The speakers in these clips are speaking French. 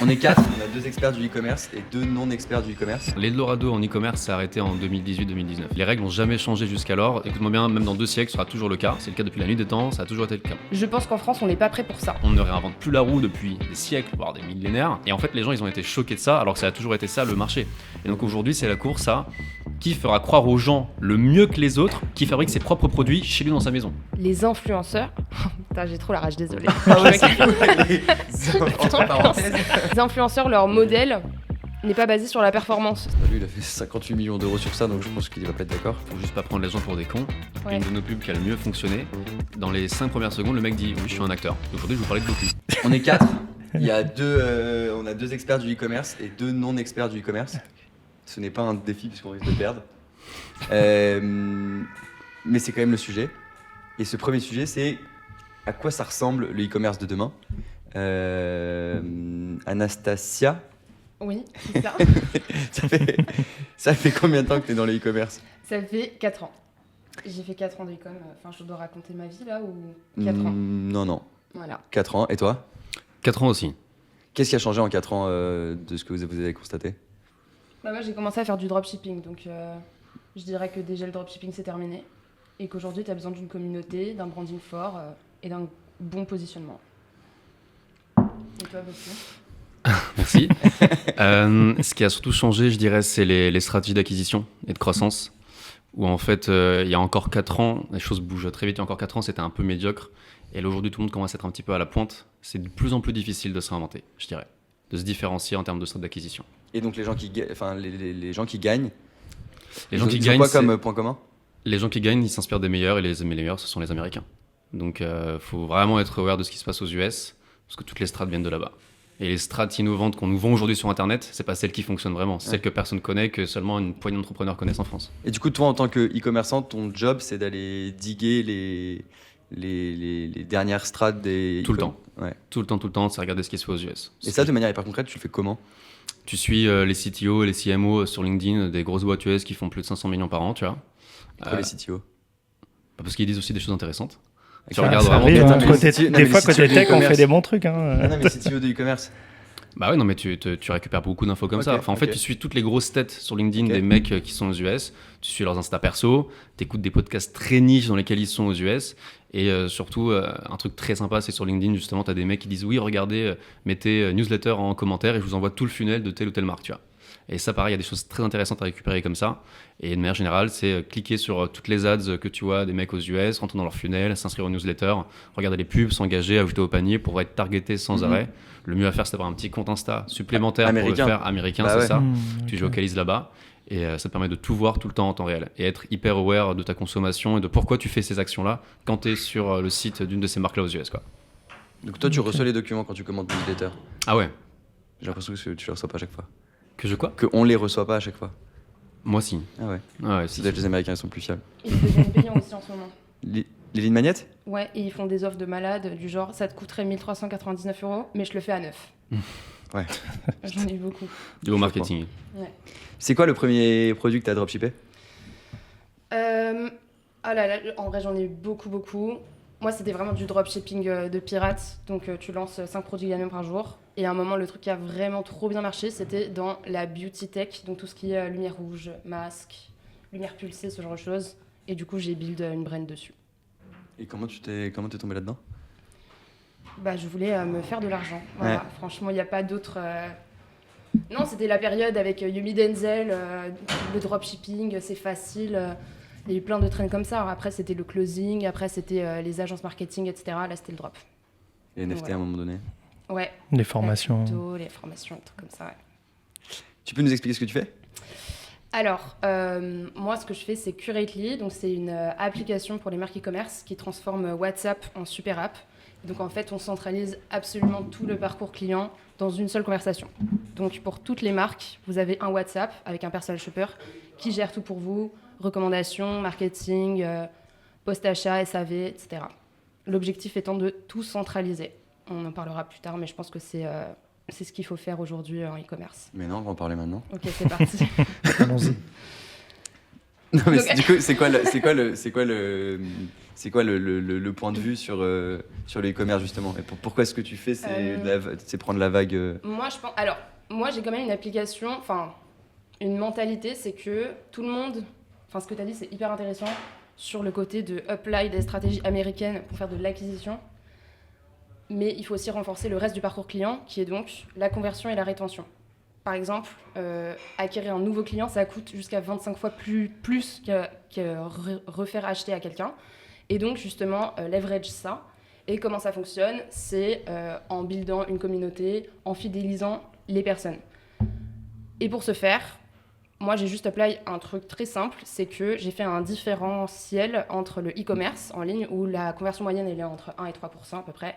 On est 4, on a 2 experts du e-commerce et 2 non-experts du e-commerce. L'Eldorado en e-commerce s'est arrêté en 2018-2019. Les règles n'ont jamais changé jusqu'alors. Écoute-moi bien, même dans 2 siècles, ce sera toujours le cas. C'est le cas depuis la nuit des temps, ça a toujours été le cas. Je pense qu'en France, on n'est pas prêt pour ça. On ne réinvente plus la roue depuis des siècles, voire des millénaires. Et en fait, les gens, ils ont été choqués de ça, alors que ça a toujours été ça, le marché. Et donc aujourd'hui, c'est la course à qui fera croire aux gens le mieux que les autres, qui fabrique ses propres produits chez lui dans sa maison. Les influenceurs... Putain, j'ai trop la rage, désolée. Ah ouais, c'est cool. Entre parenthèses. Les influenceurs, leur modèle n'est pas basé sur la performance. Lui, il a fait 58 millions d'euros sur ça, donc je pense qu'il va pas être d'accord. Faut juste pas prendre les gens pour des cons. Ouais. Une de nos pubs qui a le mieux fonctionné, dans les 5 premières secondes, le mec dit oui, je suis un acteur. Aujourd'hui, je vous parlais de Goku. On est 4. Il y a on a 2 experts du e-commerce et 2 non-experts du e-commerce. Ce n'est pas un défi puisqu'on risque de perdre. Mais c'est quand même le sujet. Et ce premier sujet, c'est à quoi ça ressemble le e-commerce de demain. Anastasia, Oui, c'est ça. ça fait combien de temps que tu es dans le e-commerce? Ça fait 4 ans. J'ai fait 4 ans d'école. Enfin, je dois raconter ma vie là ou 4 ans. Non. Voilà. 4 ans. Et toi? 4 ans aussi. Qu'est-ce qui a changé en 4 ans de ce que vous avez constaté? Bah, moi, j'ai commencé à faire du dropshipping. Donc, je dirais que déjà le dropshipping, c'est terminé. Et qu'aujourd'hui, tu as besoin d'une communauté, d'un branding fort et d'un bon positionnement. Et toi, Bossu? Merci. Ce qui a surtout changé, je dirais, c'est les stratégies d'acquisition et de croissance. Où en fait, il y a encore 4 ans, les choses bougent très vite. Il y a encore 4 ans, c'était un peu médiocre. Et là, aujourd'hui, tout le monde commence à être un petit peu à la pointe. C'est de plus en plus difficile de se réinventer, je dirais. De se différencier en termes de stratégie d'acquisition. Et donc les gens qui gagnent, Les gens qui ils ont gagnent, quoi comme point commun? les gens qui gagnent, ils s'inspirent des meilleurs. Et les meilleurs, ce sont les Américains. Donc, faut vraiment être aware de ce qui se passe aux US. Parce que toutes les strates viennent de là-bas. Et les strates innovantes qu'on nous vend aujourd'hui sur Internet, c'est pas celles qui fonctionnent vraiment. C'est celles que personne connaît, que seulement une poignée d'entrepreneurs connaissent en France. Et du coup, toi, en tant que e-commerçant, ton job, c'est d'aller diguer les dernières strates des... Tout le temps. Ouais. Tout le temps, c'est regarder ce qui se fait aux US. Et ça, de manière hyper concrète, tu le fais comment? Tu suis les CTO et les CMO sur LinkedIn, des grosses boîtes US qui font plus de 500 millions par an, tu vois. Pourquoi les CTO? Parce qu'ils disent aussi des choses intéressantes. Tu Ça regardes arrive, vraiment... hein. Non, mais Des fois, si côté tu veux tech, du on fait e-commerce. des bons trucs. Hein. Non, mais CTO de e-commerce. Bah ouais, non, mais tu récupères beaucoup d'infos comme ça. Enfin, en fait, tu suis toutes les grosses têtes sur LinkedIn des mecs qui sont aux US. Tu suis leurs Insta perso. Tu écoutes des podcasts très niches dans lesquels ils sont aux US. Et surtout, un truc très sympa, c'est sur LinkedIn, justement, tu as des mecs qui disent oui, regardez, mettez newsletter en commentaire et je vous envoie tout le funnel de telle ou telle marque, tu vois. Et ça, pareil, il y a des choses très intéressantes à récupérer comme ça. Et de manière générale, c'est cliquer sur toutes les ads que tu vois des mecs aux US, rentrer dans leur funnel, s'inscrire au newsletter, regarder les pubs, s'engager, ajouter au panier pour être targeté sans arrêt. Le mieux à faire, c'est d'avoir un petit compte Insta supplémentaire pour le faire américain, Bah c'est ouais. ça. Tu géocalises là-bas. Et ça te permet de tout voir tout le temps en temps réel. Et être hyper aware de ta consommation et de pourquoi tu fais ces actions-là quand tu es sur le site d'une de ces marques-là aux US, quoi. Donc toi, tu reçois les documents quand tu commandes ton newsletter. Ah ouais. J'ai l'impression que tu les reçois pas à chaque fois. Que je quoi? Qu'on les reçoit pas à chaque fois. Moi, si. Ah ouais. Ah ouais, si. Peut-être les Américains ils sont plus fiables. Ils deviennent payants aussi en ce moment. Les lignes magnettes? Ouais, et ils font des offres de malades du genre ça te coûterait 1399 €, mais je le fais à 9. Ouais. J'en ai eu beaucoup. Du haut marketing. Ouais. C'est quoi le premier produit que tu as dropshippé? Ah là là, en vrai, j'en ai eu beaucoup. Moi, c'était vraiment du dropshipping de pirate. Donc, tu lances 5 produits gagnants par jour. Et à un moment, le truc qui a vraiment trop bien marché, c'était dans la beauty tech. Donc, tout ce qui est lumière rouge, masque, lumière pulsée, ce genre de choses. Et du coup, j'ai build une brand dessus. Et comment t'es tombé là-dedans? Bah, je voulais me faire de l'argent. Voilà. Ouais. Franchement, il n'y a pas d'autre... Non, c'était la période avec Yumi Denzel, le dropshipping, c'est facile. Il y a eu plein de trends comme ça. Alors après, c'était le closing, après, c'était les agences marketing, etc. Là, c'était le drop. Les NFT à un moment donné. Ouais. Les formations. La crypto, les formations, des trucs comme ça, ouais. Tu peux nous expliquer ce que tu fais? Alors, moi, ce que je fais, c'est Curately. Donc, c'est une application pour les marques e-commerce qui transforme WhatsApp en super app. Donc, en fait, on centralise absolument tout le parcours client dans une seule conversation. Donc, pour toutes les marques, vous avez un WhatsApp avec un personal shopper qui gère tout pour vous, recommandations, marketing, post-achat, SAV, etc. L'objectif étant de tout centraliser. On en parlera plus tard, mais je pense que c'est ce qu'il faut faire aujourd'hui en e-commerce. Mais non, on va en parler maintenant. Ok, c'est parti. Allons-y. Non, mais du coup, c'est quoi le point de vue sur le e-commerce justement? Et pourquoi ce que tu fais, c'est prendre la vague Moi, je pense. Alors, moi, j'ai quand même une application, enfin, une mentalité, c'est que tout le monde. Enfin, ce que tu as dit, c'est hyper intéressant sur le côté de apply des stratégies américaines pour faire de l'acquisition. Mais il faut aussi renforcer le reste du parcours client, qui est donc la conversion et la rétention. Par exemple, acquérir un nouveau client, ça coûte jusqu'à 25 fois plus que refaire acheter à quelqu'un. Et donc, justement, leverage ça. Et comment ça fonctionne? C'est en buildant une communauté, en fidélisant les personnes. Et pour ce faire, moi, j'ai juste apply un truc très simple, c'est que j'ai fait un différentiel entre le e-commerce en ligne, où la conversion moyenne, elle est entre 1 et 3% à peu près,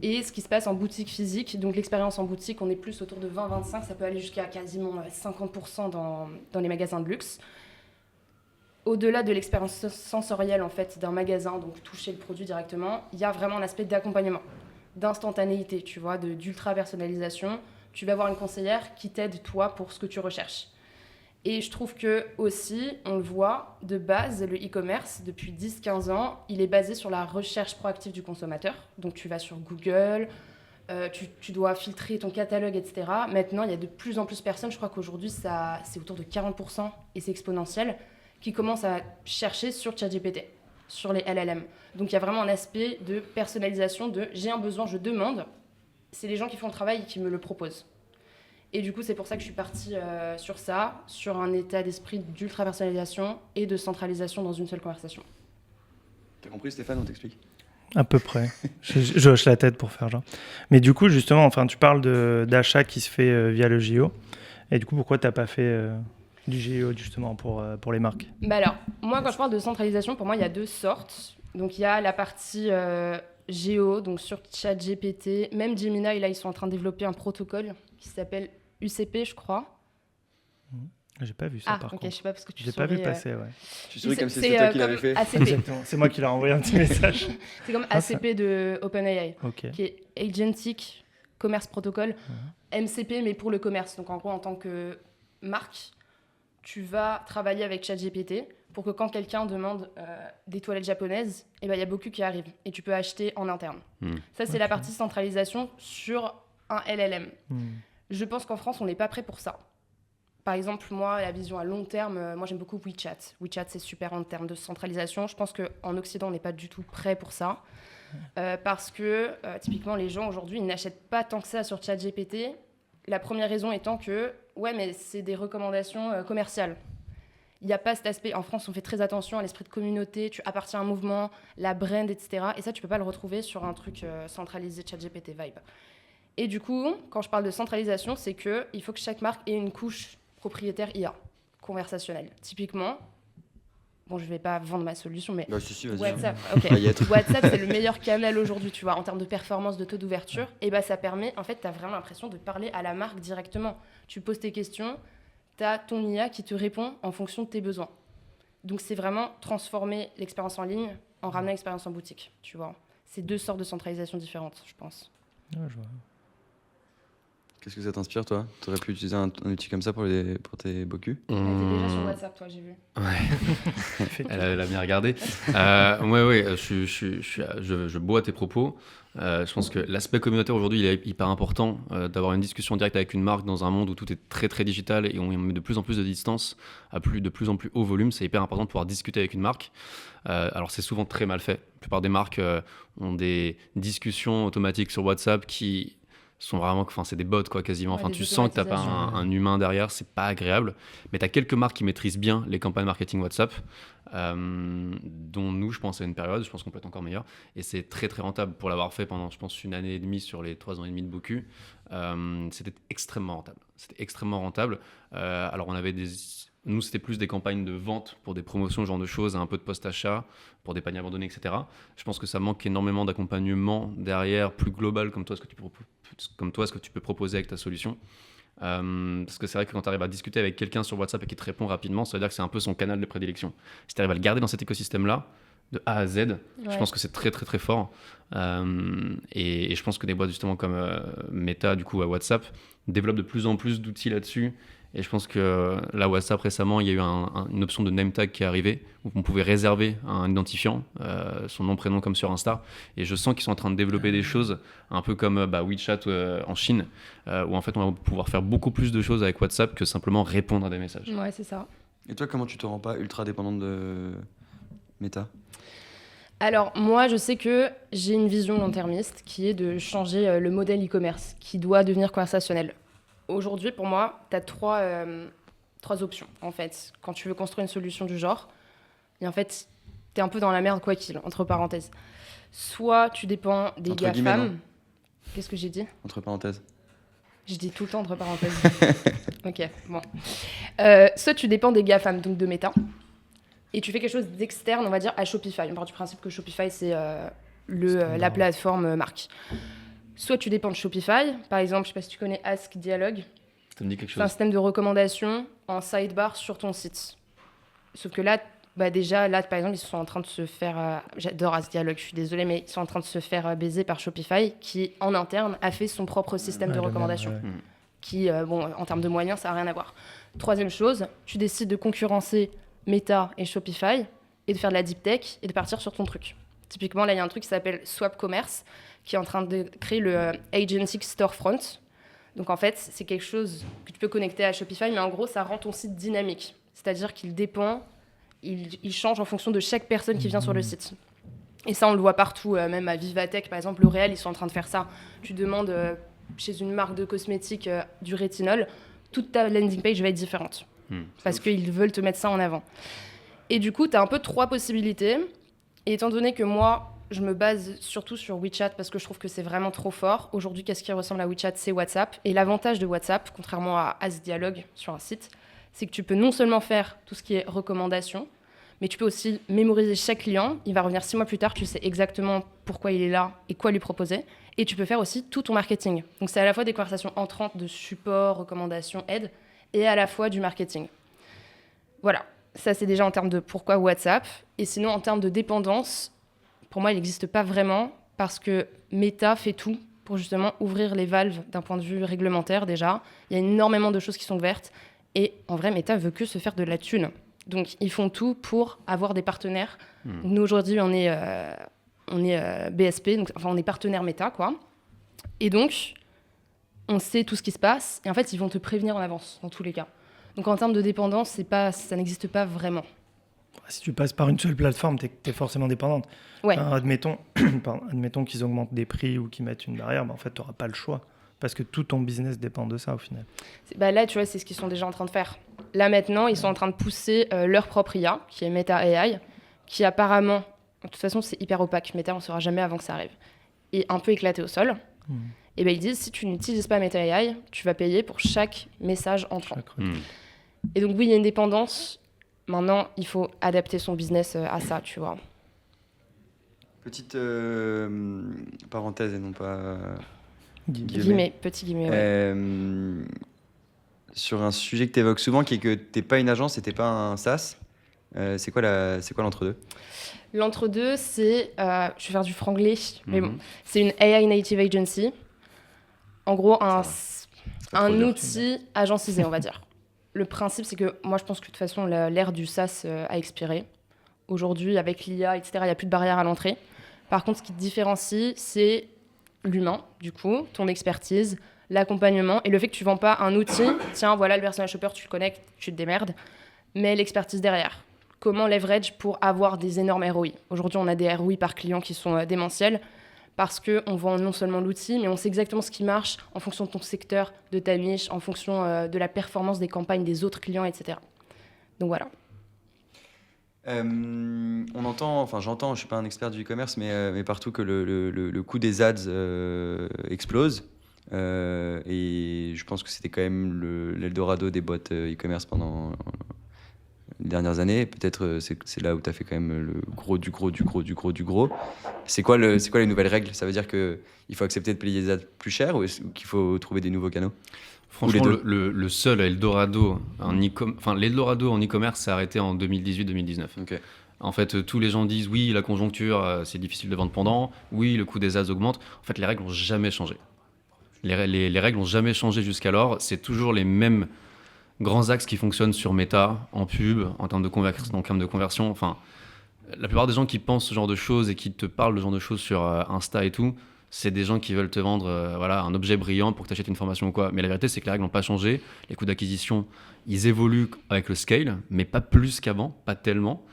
et ce qui se passe en boutique physique. Donc l'expérience en boutique, on est plus autour de 20-25, ça peut aller jusqu'à quasiment 50% dans les magasins de luxe. Au-delà de l'expérience sensorielle en fait, d'un magasin, donc toucher le produit directement, il y a vraiment un aspect d'accompagnement, d'instantanéité, tu vois, d'ultra-personnalisation. Tu vas avoir une conseillère qui t'aide, toi, pour ce que tu recherches. Et je trouve que aussi, on le voit, de base, le e-commerce, depuis 10-15 ans, il est basé sur la recherche proactive du consommateur. Donc tu vas sur Google, tu dois filtrer ton catalogue, etc. Maintenant, il y a de plus en plus de personnes, je crois qu'aujourd'hui, c'est autour de 40%, et c'est exponentiel, qui commencent à chercher sur ChatGPT, sur les LLM. Donc il y a vraiment un aspect de personnalisation, de j'ai un besoin, je demande. C'est les gens qui font le travail et qui me le proposent. Et du coup, c'est pour ça que je suis partie sur ça, sur un état d'esprit d'ultra-personnalisation et de centralisation dans une seule conversation. T'as compris, Stéphane, on t'explique? À peu près. Je hoche la tête pour faire genre. Mais du coup, justement, enfin, tu parles d'achat qui se fait via le JO. Et du coup, pourquoi t'as pas fait du JO, justement, pour les marques? Bah alors, moi, quand je parle de centralisation, pour moi, il y a deux sortes. Donc, il y a la partie Géo, donc sur ChatGPT. Même Gemini, là, ils sont en train de développer un protocole qui s'appelle UCP, je crois. J'ai pas vu ça, par contre. Je sais pas, parce que tu l'ai pas vu passer, ouais. Tu souris comme si c'était toi qui l'avais fait. ACP. Exactement, c'est moi qui l'ai envoyé un petit message. C'est comme ACP de OpenAI, Okay. qui est Agentic Commerce Protocol, MCP, mais pour le commerce. Donc, en gros, en tant que marque, tu vas travailler avec ChatGPT pour que quand quelqu'un demande des toilettes japonaises, il y a beaucoup qui arrivent et tu peux acheter en interne. Ça, c'est la partie centralisation sur un LLM. Je pense qu'en France, on n'est pas prêt pour ça. Par exemple, moi, la vision à long terme, moi, j'aime beaucoup WeChat. WeChat, c'est super en termes de centralisation. Je pense qu'en Occident, on n'est pas du tout prêt pour ça. Parce que, typiquement, les gens, aujourd'hui, ils n'achètent pas tant que ça sur ChatGPT. La première raison étant que, ouais, mais c'est des recommandations commerciales. Il n'y a pas cet aspect. En France, on fait très attention à l'esprit de communauté, tu appartiens à un mouvement, la brand, etc. Et ça, tu ne peux pas le retrouver sur un truc centralisé ChatGPT Vibe. Et du coup, quand je parle de centralisation, c'est qu'il faut que chaque marque ait une couche propriétaire IA, conversationnelle. Typiquement, bon, je ne vais pas vendre ma solution, mais si, vas-y. WhatsApp, WhatsApp, c'est le meilleur canal aujourd'hui, tu vois, en termes de performance, de taux d'ouverture. Et ça permet, en fait, tu as vraiment l'impression de parler à la marque directement. Tu poses tes questions, tu as ton IA qui te répond en fonction de tes besoins. Donc, c'est vraiment transformer l'expérience en ligne en ramenant l'expérience en boutique, tu vois. C'est deux sortes de centralisation différentes, je pense. Ouais, je vois. Qu'est-ce que ça t'inspire, toi? Tu aurais pu utiliser un outil comme ça pour tes BOQ? Elle était déjà sur WhatsApp, toi, j'ai vu. Ouais, elle a bien regardé. Ouais, je bois tes propos. Je pense que l'aspect communautaire aujourd'hui, il est hyper important d'avoir une discussion directe avec une marque dans un monde où tout est très très digital et on met de plus en plus de distance à de plus en plus haut volume. C'est hyper important de pouvoir discuter avec une marque. Alors c'est souvent très mal fait. La plupart des marques ont des discussions automatiques sur WhatsApp qui sont vraiment, c'est des bots quoi quasiment. Enfin, tu sens que t'as pas un humain derrière, c'est pas agréable. Mais t'as quelques marques qui maîtrisent bien les campagnes marketing WhatsApp, dont nous, je pense à une période, je pense qu'on peut être encore meilleur. Et c'est très très rentable pour l'avoir fait pendant, je pense, 1 année et demie sur les 3 ans et demi de BOQ. C'était extrêmement rentable. Alors on avait nous, c'était plus des campagnes de vente pour des promotions, ce genre de choses, un peu de post-achat, pour des paniers abandonnés, etc. Je pense que ça manque énormément d'accompagnement derrière, plus global, comme toi, ce que tu peux proposer avec ta solution. Parce que c'est vrai que quand tu arrives à discuter avec quelqu'un sur WhatsApp et qu'il te répond rapidement, ça veut dire que c'est un peu son canal de prédilection. Si tu arrives à le garder dans cet écosystème-là, de A à Z, je pense que c'est très très très fort. Et je pense que des boîtes justement comme Meta, du coup à WhatsApp, développent de plus en plus d'outils là-dessus Et je pense que là, WhatsApp récemment, il y a eu une option de name tag qui est arrivée, où on pouvait réserver un identifiant, son nom, prénom comme sur Insta. Et je sens qu'ils sont en train de développer des choses, un peu comme WeChat en Chine, où en fait on va pouvoir faire beaucoup plus de choses avec WhatsApp que simplement répondre à des messages. Ouais, c'est ça. Et toi, comment tu te rends pas ultra dépendante de Meta ? Alors, moi, je sais que j'ai une vision long-termiste qui est de changer le modèle e-commerce, qui doit devenir conversationnel. Aujourd'hui, pour moi, tu as trois options, en fait, quand tu veux construire une solution du genre. Et en fait, tu es un peu dans la merde, quoi qu'il, entre parenthèses. Soit tu dépends des Entre guillemets, GAFAM. non ? Qu'est-ce que j'ai dit ? Entre parenthèses. Je dis tout le temps entre parenthèses. Ok, bon. Soit tu dépends des GAFAM, donc de Meta, et tu fais quelque chose d'externe, on va dire, à Shopify. On part du principe que Shopify, c'est la plateforme marque. Soit tu dépends de Shopify. Par exemple, je sais pas si tu connais Ask Dialogue. Ça me dit quelque C'est un chose. système de recommandation en sidebar sur ton site. Sauf que là, déjà, là, par exemple, ils sont en train de se faire... j'adore Ask Dialogue, je suis désolée, mais ils sont en train de se faire baiser par Shopify, qui, en interne, a fait son propre système de recommandation. Qui, en termes de moyens, ça n'a rien à voir. Troisième chose, tu décides de concurrencer Meta et Shopify et de faire de la deep tech et de partir sur ton truc. Typiquement, là, il y a un truc qui s'appelle Swap Commerce qui est en train de créer le Agentic Storefront. Donc, en fait, c'est quelque chose que tu peux connecter à Shopify, mais en gros, ça rend ton site dynamique. C'est-à-dire qu'il dépend, il change en fonction de chaque personne qui vient sur le site. Et ça, on le voit partout, même à Vivatech, par exemple, L'Oréal, ils sont en train de faire ça. Tu demandes chez une marque de cosmétiques du rétinol, toute ta landing page va être différente. Parce qu'ils veulent te mettre ça en avant. Et du coup, tu as un peu trois possibilités. Et étant donné que moi, je me base surtout sur WeChat parce que je trouve que c'est vraiment trop fort. Aujourd'hui, qu'est-ce qui ressemble à WeChat ? C'est WhatsApp. Et l'avantage de WhatsApp, contrairement à Ask Dialogue sur un site, c'est que tu peux non seulement faire tout ce qui est recommandation, mais tu peux aussi mémoriser chaque client. Il va revenir 6 mois plus tard, tu sais exactement pourquoi il est là et quoi lui proposer. Et tu peux faire aussi tout ton marketing. Donc, c'est à la fois des conversations entrantes de support, recommandation, aide, et à la fois du marketing. Voilà, ça c'est déjà en termes de pourquoi WhatsApp. Et sinon, en termes de dépendance, pour moi, il n'existe pas vraiment parce que Meta fait tout pour justement ouvrir les valves d'un point de vue réglementaire déjà. Il y a énormément de choses qui sont ouvertes. Et en vrai, Meta veut que se faire de la thune. Donc, ils font tout pour avoir des partenaires. Nous, aujourd'hui, on est BSP, donc, enfin, on est partenaire Meta, quoi. Et donc, on sait tout ce qui se passe. Et en fait, ils vont te prévenir en avance, dans tous les cas. Donc, en termes de dépendance, ça n'existe pas vraiment. Si tu passes par une seule plateforme, tu es forcément dépendante. Ouais. Admettons qu'ils augmentent des prix ou qu'ils mettent une barrière, en fait, tu n'auras pas le choix. Parce que tout ton business dépend de ça, au final. Là, tu vois, c'est ce qu'ils sont déjà en train de faire. Là, maintenant, ils sont en train de pousser leur propre IA, qui est Meta AI, qui apparemment, de toute façon, c'est hyper opaque. Meta, on ne saura jamais avant que ça arrive. Et un peu éclaté au sol. Et ils disent, si tu n'utilises pas Meta AI, tu vas payer pour chaque message entrant. Et donc, oui, il y a une dépendance. Maintenant, il faut adapter son business à ça, tu vois. Petite parenthèse et non pas... Petit guillemets, ouais. Sur un sujet que tu évoques souvent, qui est que tu n'es pas une agence et tu n'es pas un SaaS, c'est quoi l'entre-deux ? L'entre-deux, c'est... je vais faire du franglish, mais bon. C'est une AI Native Agency. En gros, un outil agencisé, on va dire. Le principe, c'est que moi, je pense que de toute façon, l'ère du SaaS a expiré. Aujourd'hui, avec l'IA, etc., il n'y a plus de barrière à l'entrée. Par contre, ce qui te différencie, c'est l'humain, du coup, ton expertise, l'accompagnement et le fait que tu ne vends pas un outil. Tiens, voilà, le personal shopper, tu le connectes, tu te démerdes. Mais l'expertise derrière. Comment leverage pour avoir des énormes ROI ? Aujourd'hui, on a des ROI par client qui sont démentiels parce qu'on vend non seulement l'outil, mais on sait exactement ce qui marche en fonction de ton secteur, de ta niche, en fonction de la performance des campagnes des autres clients, etc. Donc voilà. J'entends, je ne suis pas un expert du e-commerce, mais partout que le coût des ads explose. Et je pense que c'était quand même l'Eldorado des boîtes e-commerce pendant les dernières années. Peut-être c'est là où tu as fait quand même le gros du gros. C'est quoi les nouvelles règles ? Ça veut dire qu'il faut accepter de payer des ads plus cher ou qu'il faut trouver des nouveaux canaux ? Franchement, le seul Eldorado l'Eldorado en e-commerce s'est arrêté en 2018-2019. Okay. En fait, tous les gens disent oui, la conjoncture, c'est difficile de vendre pendant. Oui, le coût des ads augmente. En fait, les règles n'ont jamais changé. Les règles n'ont jamais changé jusqu'alors. C'est toujours les mêmes grands axes qui fonctionnent sur Meta, en pub, en termes de conversion. Enfin, la plupart des gens qui pensent ce genre de choses et qui te parlent de ce genre de choses sur Insta et tout, c'est des gens qui veulent te vendre un objet brillant pour que tu achètes une formation ou quoi. Mais la vérité, c'est que les règles n'ont pas changé. Les coûts d'acquisition, ils évoluent avec le scale, mais pas plus qu'avant, pas tellement.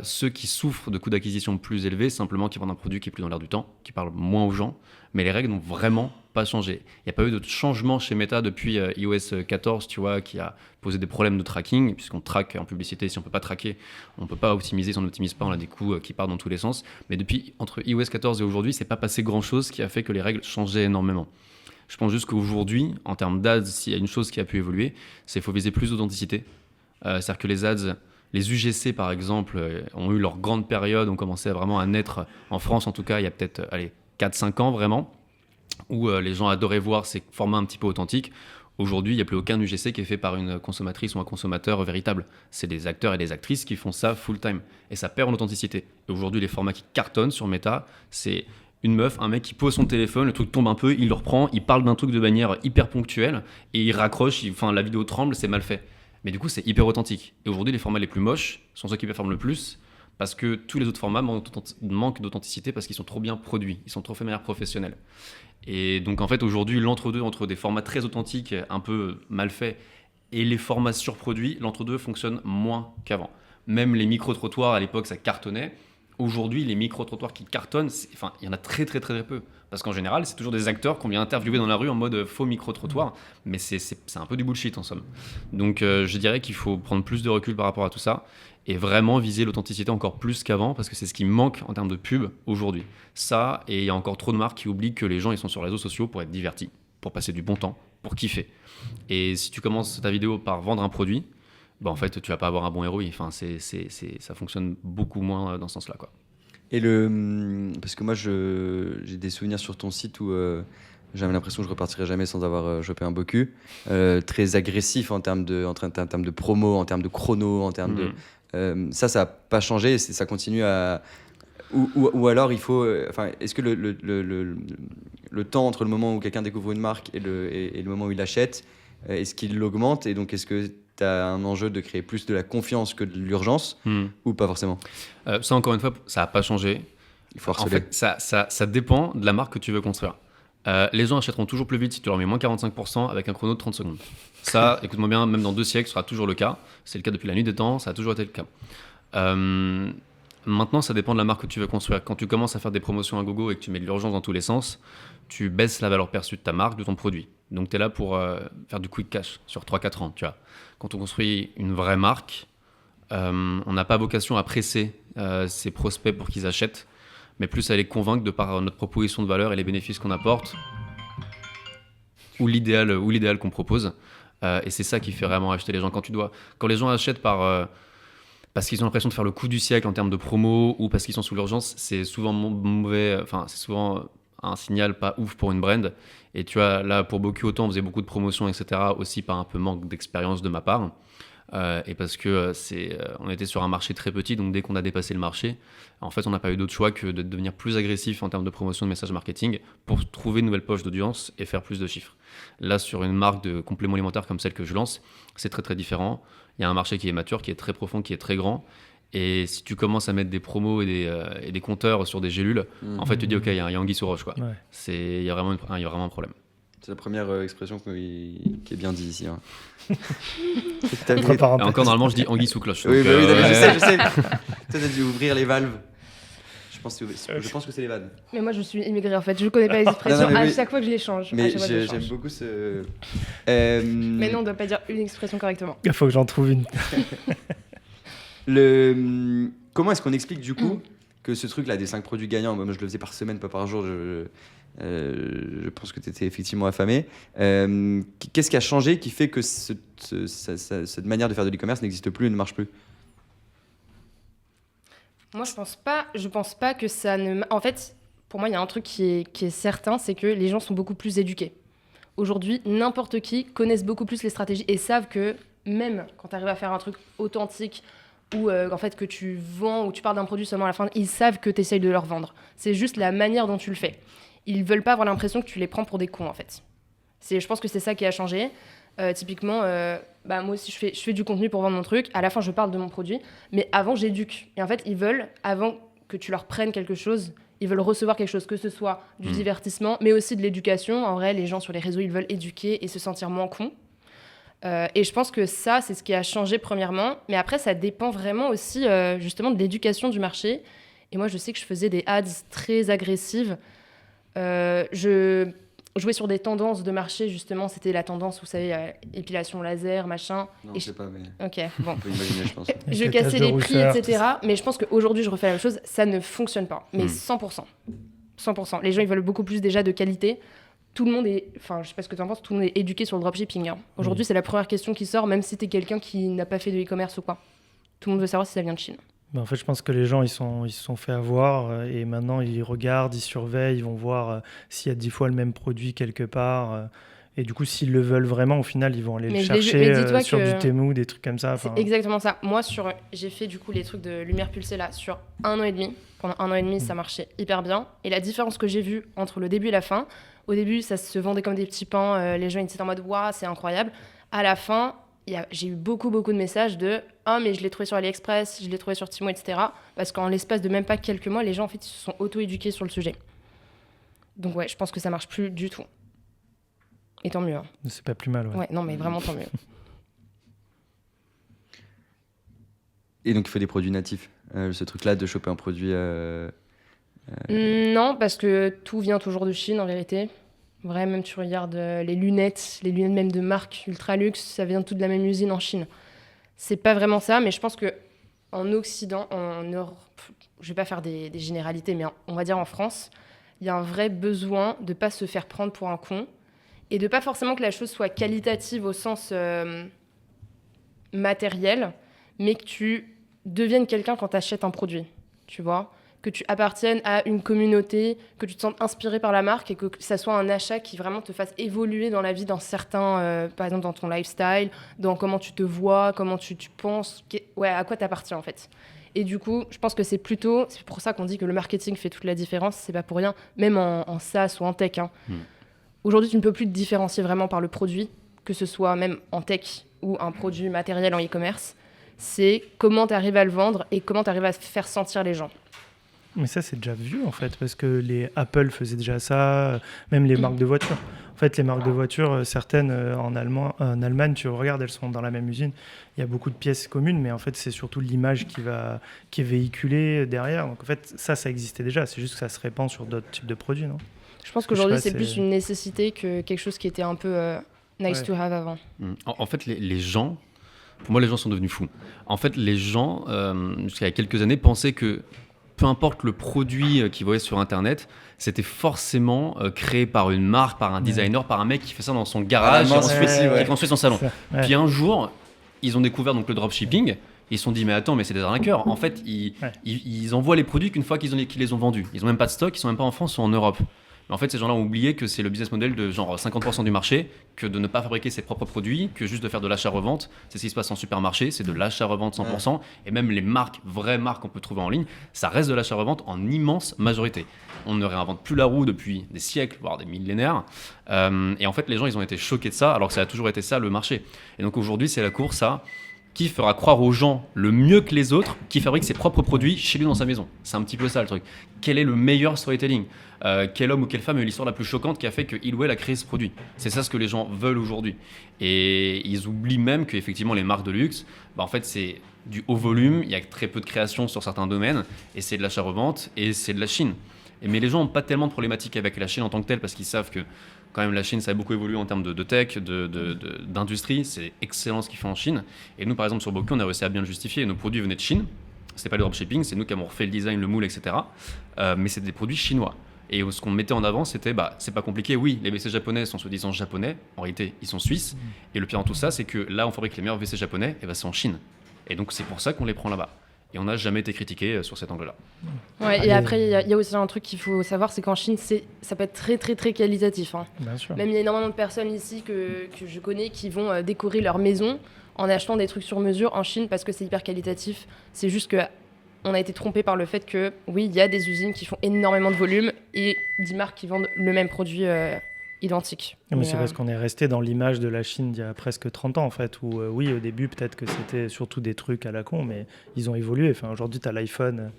Ceux qui souffrent de coûts d'acquisition plus élevés, simplement qui vendent un produit qui est plus dans l'air du temps, qui parle moins aux gens. Mais les règles n'ont vraiment pas changé. Il n'y a pas eu de changement chez Meta depuis iOS 14, tu vois, qui a posé des problèmes de tracking, puisqu'on traque en publicité. Si on ne peut pas traquer, on ne peut pas optimiser. Si on n'optimise pas, on a des coûts qui partent dans tous les sens. Mais depuis, entre iOS 14 et aujourd'hui, c'est pas passé grand-chose qui a fait que les règles changeaient énormément. Je pense juste qu'aujourd'hui, en termes d'ads, s'il y a une chose qui a pu évoluer, c'est qu'il faut viser plus d'authenticité. C'est-à-dire que les ads, les UGC par exemple, ont eu leur grande période, ont commencé vraiment à naître en France, en tout cas, il y a peut-être 4-5 ans vraiment, où les gens adoraient voir ces formats un petit peu authentiques. Aujourd'hui, il n'y a plus aucun UGC qui est fait par une consommatrice ou un consommateur véritable. C'est des acteurs et des actrices qui font ça full-time. Et ça perd en authenticité. Et aujourd'hui, les formats qui cartonnent sur Meta, c'est une meuf, un mec qui pose son téléphone, le truc tombe un peu, il le reprend, il parle d'un truc de manière hyper ponctuelle, et il raccroche, la vidéo tremble, c'est mal fait. Mais du coup, c'est hyper authentique. Et aujourd'hui, les formats les plus moches sont ceux qui performent le plus, parce que tous les autres formats manquent d'authenticité parce qu'ils sont trop bien produits, ils sont trop faits de manière professionnelle. Et donc en fait aujourd'hui, l'entre-deux entre des formats très authentiques, un peu mal faits, et les formats surproduits, l'entre-deux fonctionne moins qu'avant. Même les micro-trottoirs, à l'époque, ça cartonnait. Aujourd'hui, les micro-trottoirs qui cartonnent, il y en a très très très peu. Parce qu'en général, c'est toujours des acteurs qu'on vient interviewer dans la rue en mode faux micro-trottoir. Mais c'est un peu du bullshit en somme. Donc je dirais qu'il faut prendre plus de recul par rapport à tout ça et vraiment viser l'authenticité encore plus qu'avant parce que c'est ce qui manque en termes de pub aujourd'hui. Ça, et il y a encore trop de marques qui oublient que les gens ils sont sur les réseaux sociaux pour être divertis, pour passer du bon temps, pour kiffer. Et si tu commences ta vidéo par vendre un produit, en fait, tu vas pas avoir un bon ROI. Enfin, ça fonctionne beaucoup moins dans ce sens-là, quoi. Et parce que moi, j'ai des souvenirs sur ton site où j'avais l'impression que je repartirais jamais sans avoir chopé un beau cul. Très agressif en termes de promo, en termes de chrono, en termes de... ça n'a pas changé et ça continue à... Ou alors il faut... est-ce que le temps entre le moment où quelqu'un découvre une marque et le moment où il l'achète, est-ce qu'il l'augmente? Et donc, est-ce que tu as un enjeu de créer plus de la confiance que de l'urgence ou pas forcément? Ça, encore une fois, ça n'a pas changé. Il faut harceler. En fait, ça dépend de la marque que tu veux construire. Les gens achèteront toujours plus vite si tu leur mets moins 45% avec un chrono de 30 secondes. Ça, écoute-moi bien, même dans 2 siècles, ce sera toujours le cas. C'est le cas depuis la nuit des temps, ça a toujours été le cas. Maintenant, ça dépend de la marque que tu veux construire. Quand tu commences à faire des promotions à gogo et que tu mets de l'urgence dans tous les sens, tu baisses la valeur perçue de ta marque, de ton produit. Donc, tu es là pour faire du quick cash sur 3-4 ans. Tu vois. Quand on construit une vraie marque, on n'a pas vocation à presser ses prospects pour qu'ils achètent, mais plus à les convaincre de par notre proposition de valeur et les bénéfices qu'on apporte, ou l'idéal qu'on propose. Et c'est ça qui fait vraiment acheter les gens. Quand les gens achètent parce qu'ils ont l'impression de faire le coup du siècle en termes de promo ou parce qu'ils sont sous l'urgence, c'est souvent mauvais. C'est souvent un signal pas ouf pour une brand. Et tu vois, là, pour Boku, autant on faisait beaucoup de promotions, etc. Aussi par un peu manque d'expérience de ma part. Et parce que on était sur un marché très petit, donc dès qu'on a dépassé le marché, en fait, on n'a pas eu d'autre choix que de devenir plus agressif en termes de promotion de message marketing pour trouver une nouvelle poche d'audience et faire plus de chiffres. Là, sur une marque de compléments alimentaires comme celle que je lance, c'est très très différent. Il y a un marché qui est mature, qui est très profond, qui est très grand. Et si tu commences à mettre des promos et des compteurs sur des gélules, en fait, tu te dis, OK, il y a anguille sous roche, quoi. Ouais. Il y a vraiment un problème. C'est la première expression qui est bien dit ici. Hein. Encore, normalement, je dis anguille sous cloche. Oui, je sais. Toi, t'as dû ouvrir les valves. Je pense que c'est les vannes. Mais moi, je suis immigrée, en fait. Je connais pas les expressions à chaque fois que je les change. Mais j'aime beaucoup ce... Mais non, on doit pas dire une expression correctement. Il faut que j'en trouve une. Comment est-ce qu'on explique, du coup, que ce truc-là, des 5 produits gagnants, moi, je le faisais par semaine, pas par jour, je pense que tu étais effectivement affamé. Qu'est-ce qui a changé qui fait que cette manière de faire de l'e-commerce n'existe plus et ne marche plus? Moi, je pense pas que ça ne... En fait, pour moi, il y a un truc qui est certain, c'est que les gens sont beaucoup plus éduqués. Aujourd'hui, n'importe qui connaissent beaucoup plus les stratégies et savent que même quand tu arrives à faire un truc authentique ou en fait, que tu vends ou tu parles d'un produit seulement à la fin, ils savent que tu essayes de leur vendre. C'est juste la manière dont tu le fais. Ils veulent pas avoir l'impression que tu les prends pour des cons, en fait. Je pense que c'est ça qui a changé. Typiquement, moi aussi, je fais du contenu pour vendre mon truc. À la fin, je parle de mon produit. Mais avant, j'éduque. Et en fait, ils veulent, avant que tu leur prennes quelque chose, ils veulent recevoir quelque chose, que ce soit du divertissement, mais aussi de l'éducation. En vrai, les gens sur les réseaux, ils veulent éduquer et se sentir moins cons. Et je pense que ça, c'est ce qui a changé premièrement. Mais après, ça dépend vraiment aussi justement de l'éducation du marché. Et moi, je sais que je faisais des ads très agressives. Je jouais sur des tendances de marché, justement. C'était la tendance, vous savez, épilation laser, machin. Non, je sais pas, mais Ok, bon. on peut imaginer, je pense. Je cassais les prix, etc. Mais je pense qu'aujourd'hui, je refais la même chose. Ça ne fonctionne pas. Mais 100%. 100%. Les gens, ils veulent beaucoup plus déjà de qualité. Tout le monde est... Enfin, je sais pas ce que tu en penses, tout le monde est éduqué sur le dropshipping. Hein. Aujourd'hui, c'est la première question qui sort, même si tu es quelqu'un qui n'a pas fait de e-commerce ou quoi. Tout le monde veut savoir si ça vient de Chine. En fait, je pense que les gens, ils se sont fait avoir et maintenant, ils regardent, ils surveillent, ils vont voir s'il y a 10 fois le même produit quelque part. Et du coup, s'ils le veulent vraiment, au final, ils vont aller le chercher sur du Temu, des trucs comme ça. C'est exactement ça. Moi, j'ai fait du coup les trucs de lumière pulsée là sur 1 an et demi. Pendant 1 an et demi, ça marchait hyper bien. Et la différence que j'ai vue entre le début et la fin, au début, ça se vendait comme des petits pains. Les gens étaient en mode « Waouh, c'est incroyable ». À la fin, j'ai eu beaucoup de messages de « Ah, mais je l'ai trouvé sur AliExpress, je l'ai trouvé sur Temu, etc. » Parce qu'en l'espace de même pas quelques mois, les gens, en fait, ils se sont auto-éduqués sur le sujet. Donc ouais, je pense que ça marche plus du tout. Et tant mieux. Hein. C'est pas plus mal, ouais. Ouais, non, mais vraiment tant mieux. Et donc, il faut des produits natifs. Ce truc-là de choper un produit... Non, parce que tout vient toujours de Chine, en vérité. Vrai, même tu regardes les lunettes même de marque ultra luxe, ça vient tout de la même usine en Chine. C'est pas vraiment ça, mais je pense que en Occident, en Europe, je vais pas faire des généralités, mais on va dire en France, il y a un vrai besoin de pas se faire prendre pour un con et de pas forcément que la chose soit qualitative au sens matériel, mais que tu deviennes quelqu'un quand tu achètes un produit, tu vois, que tu appartiennes à une communauté, que tu te sentes inspiré par la marque et que ça soit un achat qui vraiment te fasse évoluer dans la vie d'un certain, par exemple dans ton lifestyle, dans comment tu te vois, comment tu penses, à quoi t'appartiens en fait. Et du coup, je pense que c'est pour ça qu'on dit que le marketing fait toute la différence, c'est pas pour rien, même en SaaS ou en tech. Hein. Aujourd'hui, tu ne peux plus te différencier vraiment par le produit, que ce soit même en tech ou un produit matériel en e-commerce. C'est comment tu arrives à le vendre et comment tu arrives à faire sentir les gens. Mais ça, c'est déjà vieux, en fait, parce que les Apple faisaient déjà ça, même les marques de voitures. En fait, les marques de voitures, certaines en Allemagne, tu regardes, elles sont dans la même usine. Il y a beaucoup de pièces communes, mais en fait, c'est surtout l'image qui est véhiculée derrière. Donc, en fait, ça existait déjà. C'est juste que ça se répand sur d'autres types de produits, non ? Je pense qu'aujourd'hui, c'est plus une nécessité que quelque chose qui était un peu nice to have avant. En fait, les gens... Pour moi, les gens sont devenus fous. En fait, les gens, jusqu'à quelques années, pensaient que peu importe le produit qu'ils voyaient sur Internet, c'était forcément créé par une marque, par un designer, par un mec qui fait ça dans son garage, qui construit son salon. Puis un jour, ils ont découvert donc, le dropshipping, et ils se sont dit, mais attends, mais c'est des arnaqueurs. En fait, ils envoient les produits qu'une fois qu'ils les ont vendus. Ils n'ont même pas de stock, ils ne sont même pas en France ou en Europe. Mais en fait, ces gens-là ont oublié que c'est le business model de genre 50% du marché, que de ne pas fabriquer ses propres produits, que juste de faire de l'achat-revente. C'est ce qui se passe en supermarché, c'est de l'achat-revente 100%. Et même les vraies marques qu'on peut trouver en ligne, ça reste de l'achat-revente en immense majorité. On ne réinvente plus la roue depuis des siècles, voire des millénaires. Et en fait, les gens, ils ont été choqués de ça, alors que ça a toujours été ça, le marché. Et donc aujourd'hui, c'est la course à qui fera croire aux gens le mieux que les autres, qui fabrique ses propres produits chez lui dans sa maison. C'est un petit peu ça le truc. Quel est le meilleur storytelling ? Quel homme ou quelle femme a eu l'histoire la plus choquante qui a fait qu'il ou elle a créé ce produit ? C'est ça ce que les gens veulent aujourd'hui. Et ils oublient même qu'effectivement les marques de luxe, en fait c'est du haut volume, il y a très peu de création sur certains domaines, et c'est de l'achat-revente, et c'est de la Chine. Mais les gens n'ont pas tellement de problématiques avec la Chine en tant que telle, parce qu'ils savent que quand même la Chine ça a beaucoup évolué en termes de tech, d'industrie, c'est excellent ce qu'ils font en Chine. Et nous par exemple sur Bokeh on a réussi à bien le justifier, nos produits venaient de Chine, c'était pas le dropshipping, c'est nous qui avons refait le design, le moule, etc. Mais c'est des produits chinois. Et ce qu'on mettait en avant, c'était, c'est pas compliqué, oui, les WC japonais sont soi-disant japonais, en réalité ils sont suisses, et le pire dans tout ça, c'est que là on fabrique les meilleurs WC japonais, et c'est en Chine. Et donc c'est pour ça qu'on les prend là-bas. Et on n'a jamais été critiqué sur cet angle-là. Ouais, et après, il y a aussi un truc qu'il faut savoir, c'est qu'en Chine, ça peut être très, très, très qualitatif. Hein. Bien sûr. Même il y a énormément de personnes ici que je connais qui vont décorer leur maison en achetant des trucs sur mesure en Chine parce que c'est hyper qualitatif. C'est juste qu'on a été trompé par le fait que, oui, il y a des usines qui font énormément de volume et 10 marques qui vendent le même produit et identique. Mais c'est parce qu'on est resté dans l'image de la Chine d'il y a presque 30 ans, en fait, où oui, au début, peut-être que c'était surtout des trucs à la con, mais ils ont évolué. Enfin, aujourd'hui, tu as l'iPhone,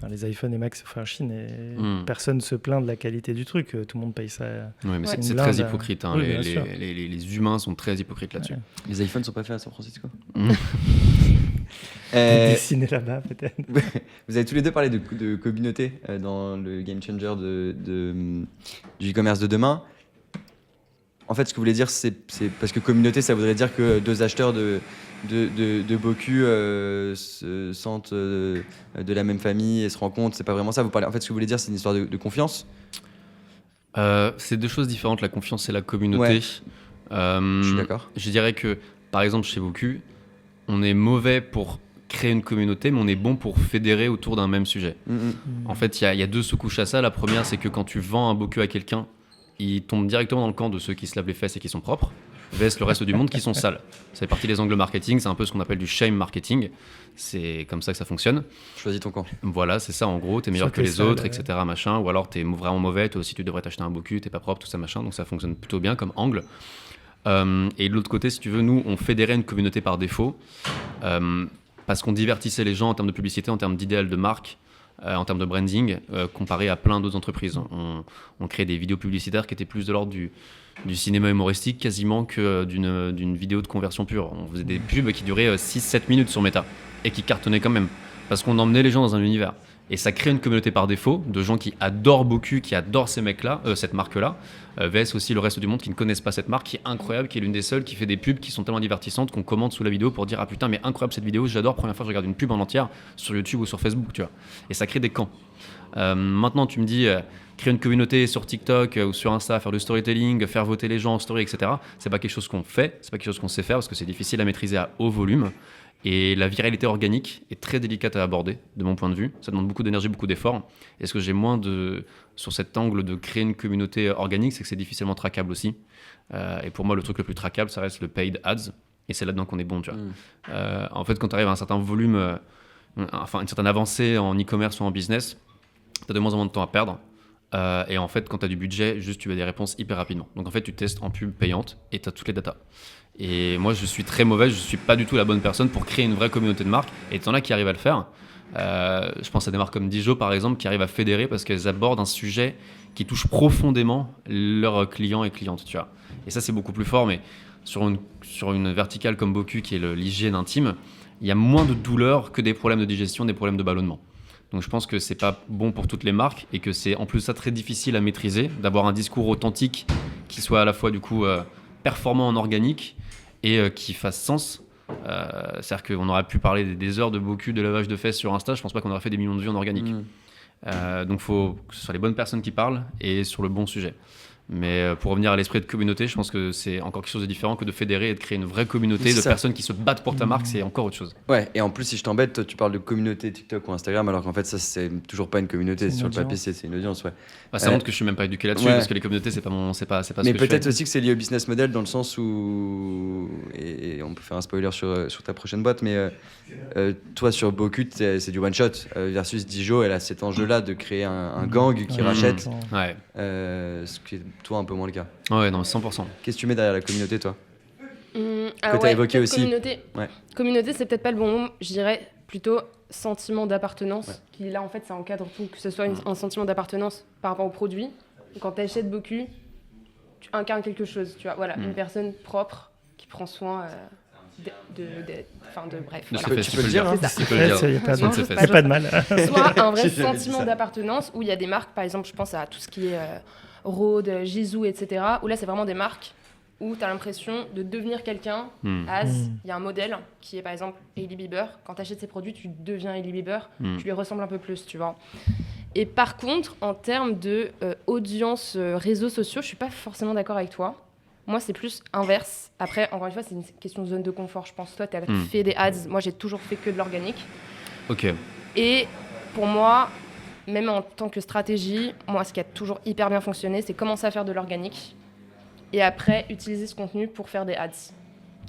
les iPhones et Mac, c'est fait en Chine, et personne ne se plaint de la qualité du truc. Tout le monde paye ça. Oui, mais c'est très hypocrite. Hein. Oui, les humains sont très hypocrites là-dessus. Ouais. Les iPhones sont pas faits à San Francisco. Dessiné là-bas, peut-être. Vous avez tous les deux parlé de communauté dans le Game Changer du e-commerce de demain. En fait, ce que vous voulez dire, c'est parce que communauté, ça voudrait dire que deux acheteurs de Boku se sentent de la même famille et se rencontrent. C'est pas vraiment ça. Vous parlez. En fait, ce que vous voulez dire, c'est une histoire de confiance. C'est deux choses différentes, la confiance et la communauté. Ouais. Je suis d'accord. Je dirais que, par exemple, chez Boku, on est mauvais pour créer une communauté, mais on est bon pour fédérer autour d'un même sujet. En fait, il y a deux sous-couches à ça. La première, c'est que quand tu vends un Boku à quelqu'un, il tombe directement dans le camp de ceux qui se lavent les fesses et qui sont propres, vs le reste du monde qui sont sales. Ça fait partie des angles marketing, c'est un peu ce qu'on appelle du shame marketing. C'est comme ça que ça fonctionne. Choisis ton camp. Voilà, c'est ça en gros, t'es meilleur que les autres, etc. Machin. Ou alors t'es vraiment mauvais, toi aussi tu devrais t'acheter un Boku, t'es pas propre, tout ça machin. Donc ça fonctionne plutôt bien comme angle. Et de l'autre côté, si tu veux, nous on fédérait une communauté par défaut parce qu'on divertissait les gens en termes de publicité, en termes d'idéal de marque. En termes de branding, comparé à plein d'autres entreprises. On crée des vidéos publicitaires qui étaient plus de l'ordre du cinéma humoristique quasiment que d'une vidéo de conversion pure. On faisait des pubs qui duraient 6-7 minutes sur Meta et qui cartonnaient quand même parce qu'on emmenait les gens dans un univers. Et ça crée une communauté par défaut de gens qui adorent Boku, qui adorent ces mecs-là, cette marque-là, vs aussi le reste du monde qui ne connaissent pas cette marque, qui est incroyable, qui est l'une des seules, qui fait des pubs qui sont tellement divertissantes qu'on commente sous la vidéo pour dire ah putain mais incroyable cette vidéo, j'adore, première fois que je regarde une pub en entière sur YouTube ou sur Facebook, tu vois. Et ça crée des camps. Maintenant tu me dis créer une communauté sur TikTok ou sur Insta, faire du storytelling, faire voter les gens en story, etc. C'est pas quelque chose qu'on fait, c'est pas quelque chose qu'on sait faire parce que c'est difficile à maîtriser à haut volume. Et la viralité organique est très délicate à aborder, de mon point de vue. Ça demande beaucoup d'énergie, beaucoup d'efforts. Et ce que j'ai moins sur cet angle de créer une communauté organique, c'est que c'est difficilement traquable aussi. Et pour moi, le truc le plus traquable, ça reste le paid ads. Et c'est là-dedans qu'on est bon, tu vois. En fait, quand tu arrives à un certain volume, une certaine avancée en e-commerce ou en business, tu as de moins en moins de temps à perdre. Et en fait, quand tu as du budget, juste tu as des réponses hyper rapidement. Donc en fait, tu testes en pub payante et tu as toutes les datas. Et moi, je suis très mauvais, je suis pas du tout la bonne personne pour créer une vraie communauté de marques. Et t'en as qui arrivent à le faire. Je pense à des marques comme Dijon, par exemple, qui arrivent à fédérer parce qu'elles abordent un sujet qui touche profondément leurs clients et clientes, tu vois. Et ça, c'est beaucoup plus fort. Mais sur une verticale comme Boku, qui est l'hygiène intime, il y a moins de douleur que des problèmes de digestion, des problèmes de ballonnement. Donc je pense que c'est pas bon pour toutes les marques et que c'est en plus ça très difficile à maîtriser, d'avoir un discours authentique qui soit à la fois du coup performant en organique et qui fasse sens. C'est-à-dire qu'on aurait pu parler des heures de Boku, de lavage de fesses sur Insta, je pense pas qu'on aurait fait des millions de vues en organique. Donc il faut que ce soit les bonnes personnes qui parlent et sur le bon sujet. Mais pour revenir à l'esprit de communauté, je pense que c'est encore quelque chose de différent que de fédérer et de créer une vraie communauté de personnes qui se battent pour ta marque, c'est encore autre chose. Ouais, et en plus, si je t'embête, toi, tu parles de communauté TikTok ou Instagram, alors qu'en fait, ça, c'est toujours pas une communauté. Sur le papier, c'est une audience, ouais. Bah, ça montre que je suis même pas éduqué là-dessus, parce que les communautés, c'est pas ce que je fais. Mais peut-être aussi que c'est lié au business model dans le sens où, et on peut faire un spoiler sur ta prochaine boîte, mais toi, sur Boku, c'est du one-shot, versus Dijon, elle a cet enjeu-là de créer un gang qui rachète. Ouais. Ce qui est, toi, un peu moins le cas. Ouais, non, 100%. Qu'est-ce que tu mets derrière la communauté, toi que tu as évoqué aussi. Communauté, c'est peut-être pas le bon mot, je dirais plutôt sentiment d'appartenance, qui là en fait ça encadre tout, que ce soit un sentiment d'appartenance par rapport au produit. Quand tu achètes Boku, tu incarnes quelque chose, tu vois, voilà, une personne propre qui prend soin bref. Tu peux le dire, il n'y a pas de mal. Soit un vrai sentiment d'appartenance où il y a des marques, par exemple, je pense à tout ce qui est Rode, Jisoo, etc., où là c'est vraiment des marques où tu as l'impression de devenir quelqu'un. Il y a un modèle qui est par exemple Hailey Bieber. Quand tu achètes ses produits, tu deviens Hailey Bieber, tu lui ressembles un peu plus, tu vois. Et par contre, en termes de audience réseaux sociaux, je suis pas forcément d'accord avec toi. Moi, c'est plus inverse. Après, encore une fois, c'est une question de zone de confort. Je pense toi, tu as fait des ads. Moi, j'ai toujours fait que de l'organique. Ok. Et pour moi, même en tant que stratégie, moi, ce qui a toujours hyper bien fonctionné, c'est commencer à faire de l'organique et après utiliser ce contenu pour faire des ads.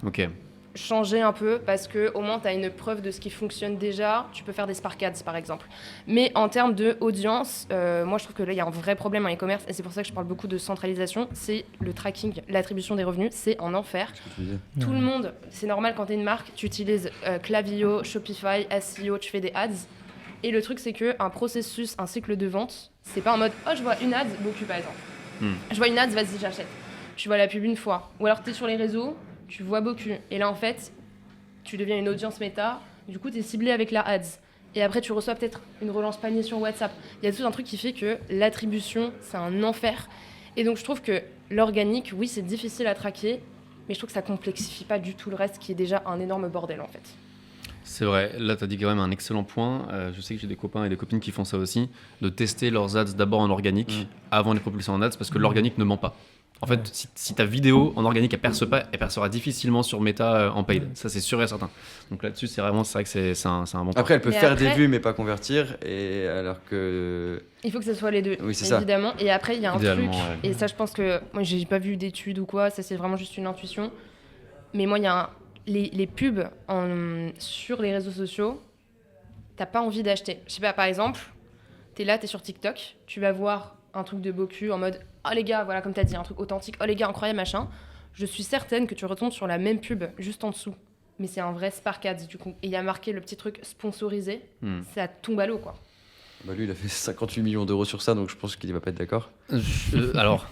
Ok. changer un peu parce qu'au moins tu as une preuve de ce qui fonctionne déjà. Tu peux faire des Spark Ads par exemple. Mais en termes d'audience, moi je trouve que là il y a un vrai problème en e-commerce et c'est pour ça que je parle beaucoup de centralisation. C'est le tracking, l'attribution des revenus, c'est un enfer. Tout le monde, c'est normal quand tu es une marque, tu utilises Klaviyo, Shopify, SEO, tu fais des ads. Et le truc c'est qu'un processus, un cycle de vente, c'est pas en mode oh je vois une ad, Boku par exemple. Je vois une ad, vas-y j'achète. Tu vois la pub une fois. Ou alors tu es sur les réseaux, tu vois Boku. Et là, en fait, tu deviens une audience méta. Du coup, tu es ciblé avec la ads. Et après, tu reçois peut-être une relance panier sur WhatsApp. Il y a tout un truc qui fait que l'attribution, c'est un enfer. Et donc, je trouve que l'organique, oui, c'est difficile à traquer. Mais je trouve que ça complexifie pas du tout le reste, qui est déjà un énorme bordel, en fait. C'est vrai, là tu as dit quand même un excellent point. Je sais que j'ai des copains et des copines qui font ça aussi, de tester leurs ads d'abord en organique avant de les propulser en ads, parce que l'organique ne ment pas. En fait, si ta vidéo en organique, elle percera difficilement sur Meta en paid. Ça, c'est sûr et certain. Donc là-dessus, c'est vrai que c'est un bon point. Après, elle peut faire des vues, mais pas convertir. Et alors que... Il faut que ce soit les deux, oui, c'est évidemment. Ça. Et après, il y a un truc, ouais. et ça, je pense que... Moi, j'ai pas vu d'études ou quoi, ça, c'est vraiment juste une intuition. Mais moi, il y a les pubs sur les réseaux sociaux, t'as pas envie d'acheter. Je sais pas, par exemple, t'es sur TikTok, tu vas voir un truc de Boku en mode « Oh les gars, voilà, comme t'as dit, un truc authentique, oh les gars, incroyable, machin ». Je suis certaine que tu retombes sur la même pub juste en dessous. Mais c'est un vrai Spark Ads, du coup. Et il y a marqué le petit truc sponsorisé. Ça tombe à l'eau, quoi. Bah lui, il a fait 58 millions d'euros sur ça, donc je pense qu'il va pas être d'accord. Alors...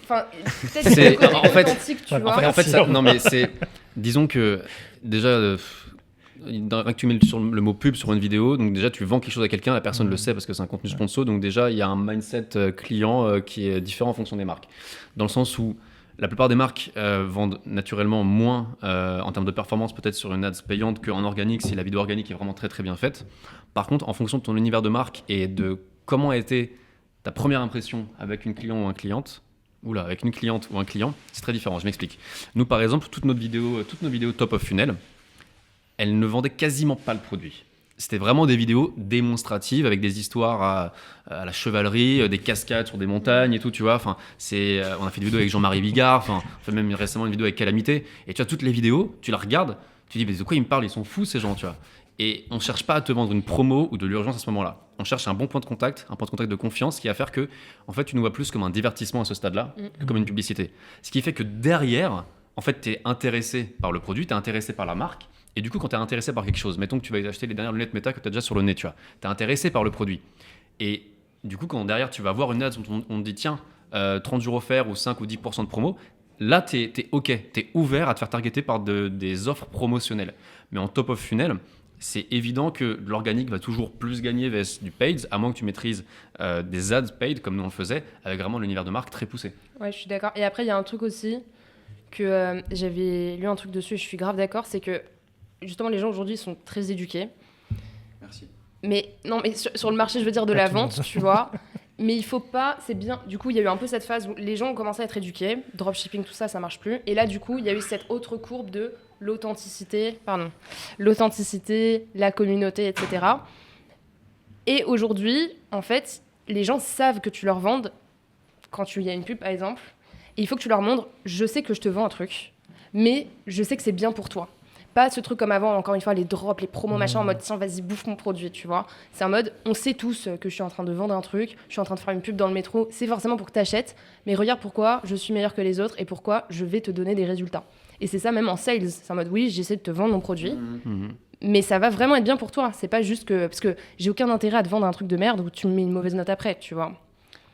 Enfin, peut-être que c'est en fait, authentique, tu vois. En fait, ça, non mais c'est... Disons que, déjà... Dès que tu mets sur le mot pub sur une vidéo, donc déjà tu vends quelque chose à quelqu'un, la personne le sait parce que c'est un contenu sponsor, donc déjà il y a un mindset client qui est différent en fonction des marques. Dans le sens où la plupart des marques vendent naturellement moins en termes de performance peut-être sur une ads payante qu'en organique si la vidéo organique est vraiment très très bien faite. Par contre, en fonction de ton univers de marque et de comment a été ta première impression avec une cliente ou un cliente, avec une cliente ou un client, c'est très différent, je m'explique. Nous par exemple, toutes nos vidéos top of funnel, elle ne vendait quasiment pas le produit. C'était vraiment des vidéos démonstratives avec des histoires à la chevalerie, des cascades sur des montagnes et tout, tu vois. Enfin, on a fait des vidéos avec Jean-Marie Bigard, enfin, on fait même récemment une vidéo avec Calamité. Et tu vois, toutes les vidéos, tu la regardes, tu dis, mais de quoi ils me parlent? Ils sont fous ces gens, tu vois. Et on ne cherche pas à te vendre une promo ou de l'urgence à ce moment-là. On cherche un bon point de contact, un point de contact de confiance qui va faire que, en fait, tu nous vois plus comme un divertissement à ce stade-là que comme une publicité. Ce qui fait que derrière, en fait, tu es intéressé par le produit, tu es intéressé par la marque. Et du coup, quand tu es intéressé par quelque chose, mettons que tu vas acheter les dernières lunettes Meta que tu as déjà sur le nez, tu vois, tu es intéressé par le produit. Et du coup, quand derrière tu vas voir une ad où on te dit tiens, 30 jours offerts ou 5 ou 10% de promo, là tu es OK, tu es ouvert à te faire targeter par des offres promotionnelles. Mais en top of funnel, c'est évident que l'organique va toujours plus gagner vs du paid, à moins que tu maîtrises des ads paid comme nous on le faisait, avec vraiment l'univers de marque très poussé. Ouais, je suis d'accord. Et après, il y a un truc aussi que j'avais lu un truc dessus et je suis grave d'accord, c'est que justement, les gens aujourd'hui sont très éduqués. Merci. Mais non, mais sur le marché, je veux dire, de la vente, tu vois. Mais il faut pas, c'est bien. Du coup, il y a eu un peu cette phase où les gens ont commencé à être éduqués. Dropshipping, tout ça, ça marche plus. Et là, du coup, il y a eu cette autre courbe de l'authenticité, la communauté, etc. Et aujourd'hui, en fait, les gens savent que tu leur vendes quand il y a une pub, par exemple. Et il faut que tu leur montres, je sais que je te vends un truc, mais je sais que c'est bien pour toi. Pas ce truc comme avant, encore une fois, les drops, les promos, machin, en mode tiens, vas-y, bouffe mon produit, tu vois. C'est en mode, on sait tous que je suis en train de vendre un truc, je suis en train de faire une pub dans le métro, c'est forcément pour que tu achètes, mais regarde pourquoi je suis meilleur que les autres et pourquoi je vais te donner des résultats. Et c'est ça même en sales, c'est en mode, oui, j'essaie de te vendre mon produit, mais ça va vraiment être bien pour toi. C'est pas juste que. Parce que j'ai aucun intérêt à te vendre un truc de merde où tu me mets une mauvaise note après, tu vois.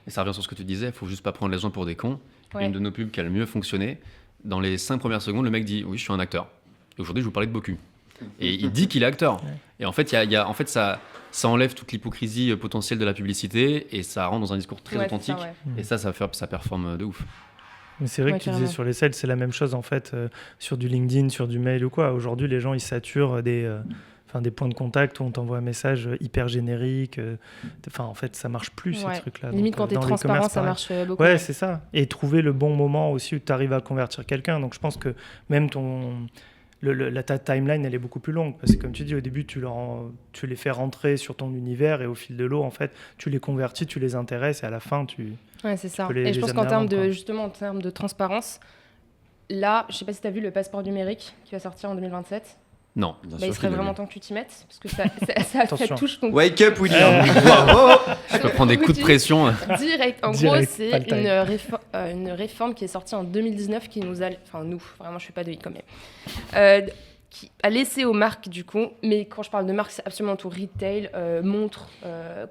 Et ça revient sur ce que tu disais, il faut juste pas prendre les gens pour des cons. Ouais. Une de nos pubs qui a le mieux fonctionné, dans les 5 premières secondes, le mec dit oui, je suis un acteur. Et aujourd'hui, je vous parlais de Boku. Et il dit qu'il est acteur. Et en fait, en fait ça enlève toute l'hypocrisie potentielle de la publicité et ça rentre dans un discours très authentique. Ça, Et ça performe de ouf. Mais c'est vrai que tu carrément. disais sur les sales, c'est la même chose en fait, sur du LinkedIn, sur du mail ou quoi. Aujourd'hui, les gens, ils saturent des points de contact où on t'envoie un message hyper générique. En fait, ça marche plus, ces trucs-là. Limite, Donc, quand t'es dans transparent, l'e-commerce, ça pareil. marche beaucoup. Ouais, c'est ça. Et trouver le bon moment aussi où tu arrives à convertir quelqu'un. Donc, je pense que même ta timeline, elle est beaucoup plus longue. Parce que, comme tu dis, au début, tu les fais rentrer sur ton univers et au fil de l'eau, en fait, tu les convertis, tu les intéresses et à la fin, Ouais, c'est ça. peux Et je pense qu'en amener termes avant, en termes de transparence, là, je sais pas si tu as vu le passeport numérique qui va sortir en 2027. Non. Il serait vraiment temps que tu t'y mettes, parce que ça touche ton... Wake up, William. Je peux prendre des coups de pression. Direct. En gros, c'est une réforme qui est sortie en 2019 qui nous a... Enfin, nous, vraiment, je fais pas de hit quand même. Qui a laissé aux marques, du coup, mais quand je parle de marques, c'est absolument tout. Retail, montres,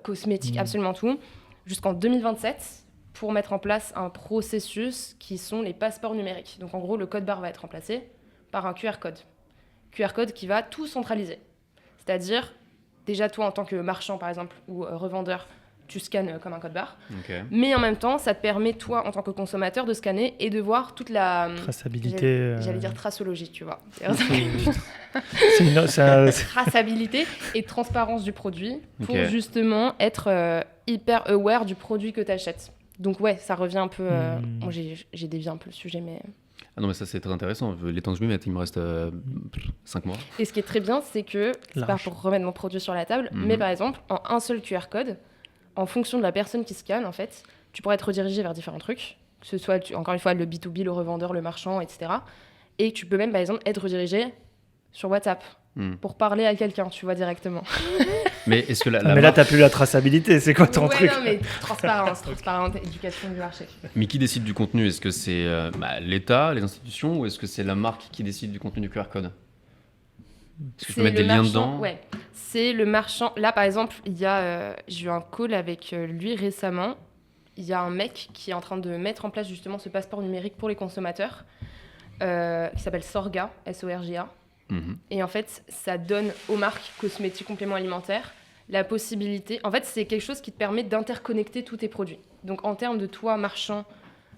cosmétiques, absolument tout. Jusqu'en 2027, pour mettre en place un processus qui sont les passeports numériques. Donc, en gros, le code barre va être remplacé par un QR code. QR code qui va tout centraliser. C'est-à-dire, déjà toi en tant que marchand par exemple ou revendeur, tu scannes comme un code barre. Okay. Mais en même temps, ça te permet toi en tant que consommateur de scanner et de voir toute la... Traçabilité. J'allais dire traçologie, tu vois. Traçabilité et transparence du produit pour justement être hyper aware du produit que tu achètes. Donc ouais, ça revient un peu... Bon, j'ai dévié un peu le sujet, mais... Ah non, mais ça, c'est très intéressant. Les temps que je m'y mette, il me reste 5 mois. Et ce qui est très bien, c'est que, c'est pas pour remettre mon produit sur la table, mais par exemple, en un seul QR code, en fonction de la personne qui scanne, en fait, tu pourrais être redirigé vers différents trucs, que ce soit, encore une fois, le B2B, le revendeur, le marchand, etc. Et tu peux même, par exemple, être redirigé sur WhatsApp pour parler à quelqu'un, tu vois, directement. Mais est-ce que mais là, t'as plus la traçabilité, c'est quoi ton truc? Non, mais transparence, éducation du marché. Mais qui décide du contenu? Est-ce que c'est l'État, les institutions, ou est-ce que c'est la marque qui décide du contenu du QR code? Est-ce que tu peux mettre des liens dedans? Ouais, c'est le marchand. Là, par exemple, j'ai eu un call avec lui récemment. Il y a un mec qui est en train de mettre en place justement ce passeport numérique pour les consommateurs, qui s'appelle Sorga, S-O-R-G-A. Et en fait, ça donne aux marques cosmétiques, compléments alimentaires la possibilité... En fait, c'est quelque chose qui te permet d'interconnecter tous tes produits. Donc, en termes de toi, marchand,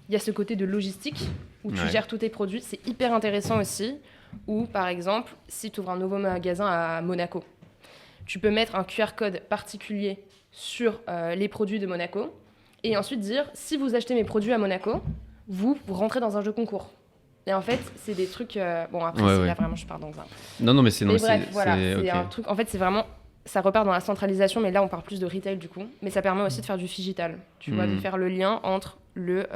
il y a ce côté de logistique où tu gères tous tes produits. C'est hyper intéressant aussi. Ou, par exemple, si tu ouvres un nouveau magasin à Monaco, tu peux mettre un QR code particulier sur les produits de Monaco et ensuite dire, si vous achetez mes produits à Monaco, vous rentrez dans un jeu concours. Et en fait, c'est des trucs... Bon, après, là, vraiment, je pars dans un... Non, mais c'est... bref, voilà, c'est un truc... En fait, c'est vraiment... Ça repart dans la centralisation, mais là, on parle plus de retail, du coup. Mais ça permet aussi de faire du phygital, tu vois, de faire le lien entre le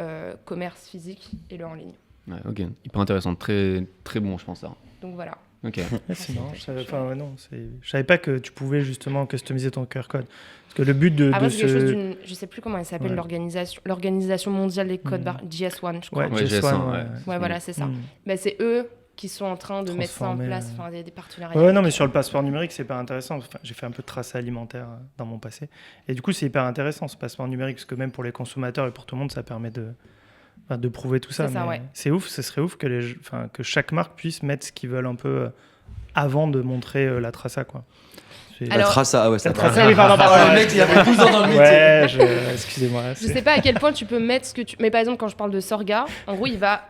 commerce physique et le en ligne. Ouais, ok. Hyper intéressant. Très, très bon, je pense, ça. Donc, voilà. Ok. C'est marrant. Je savais pas que tu pouvais, justement, customiser ton QR code. Parce que le but de c'est quelque chose je sais plus comment elle s'appelle, l'organisation mondiale des codes barres, GS1, je crois. Ouais, GS1, ouais, voilà, c'est ça. Bah, c'est eux qui sont en train de mettre ça en place, des partenariats. Ouais, non, mais sur le passeport numérique, c'est pas intéressant. Enfin, j'ai fait un peu de traçage alimentaire dans mon passé. Et du coup, c'est hyper intéressant, ce passeport numérique, parce que même pour les consommateurs et pour tout le monde, ça permet de prouver tout ça. C'est ouf, ce serait ouf que chaque marque puisse mettre ce qu'ils veulent un peu avant de montrer la traça, quoi. La traça, ouais, ça traça, oui, pardon. Le mec, il a fait 12 ans dans le métier. Ouais, excusez-moi. Je sais pas à quel point tu peux mettre ce que tu... Mais par exemple, quand je parle de Sorga, en gros, il va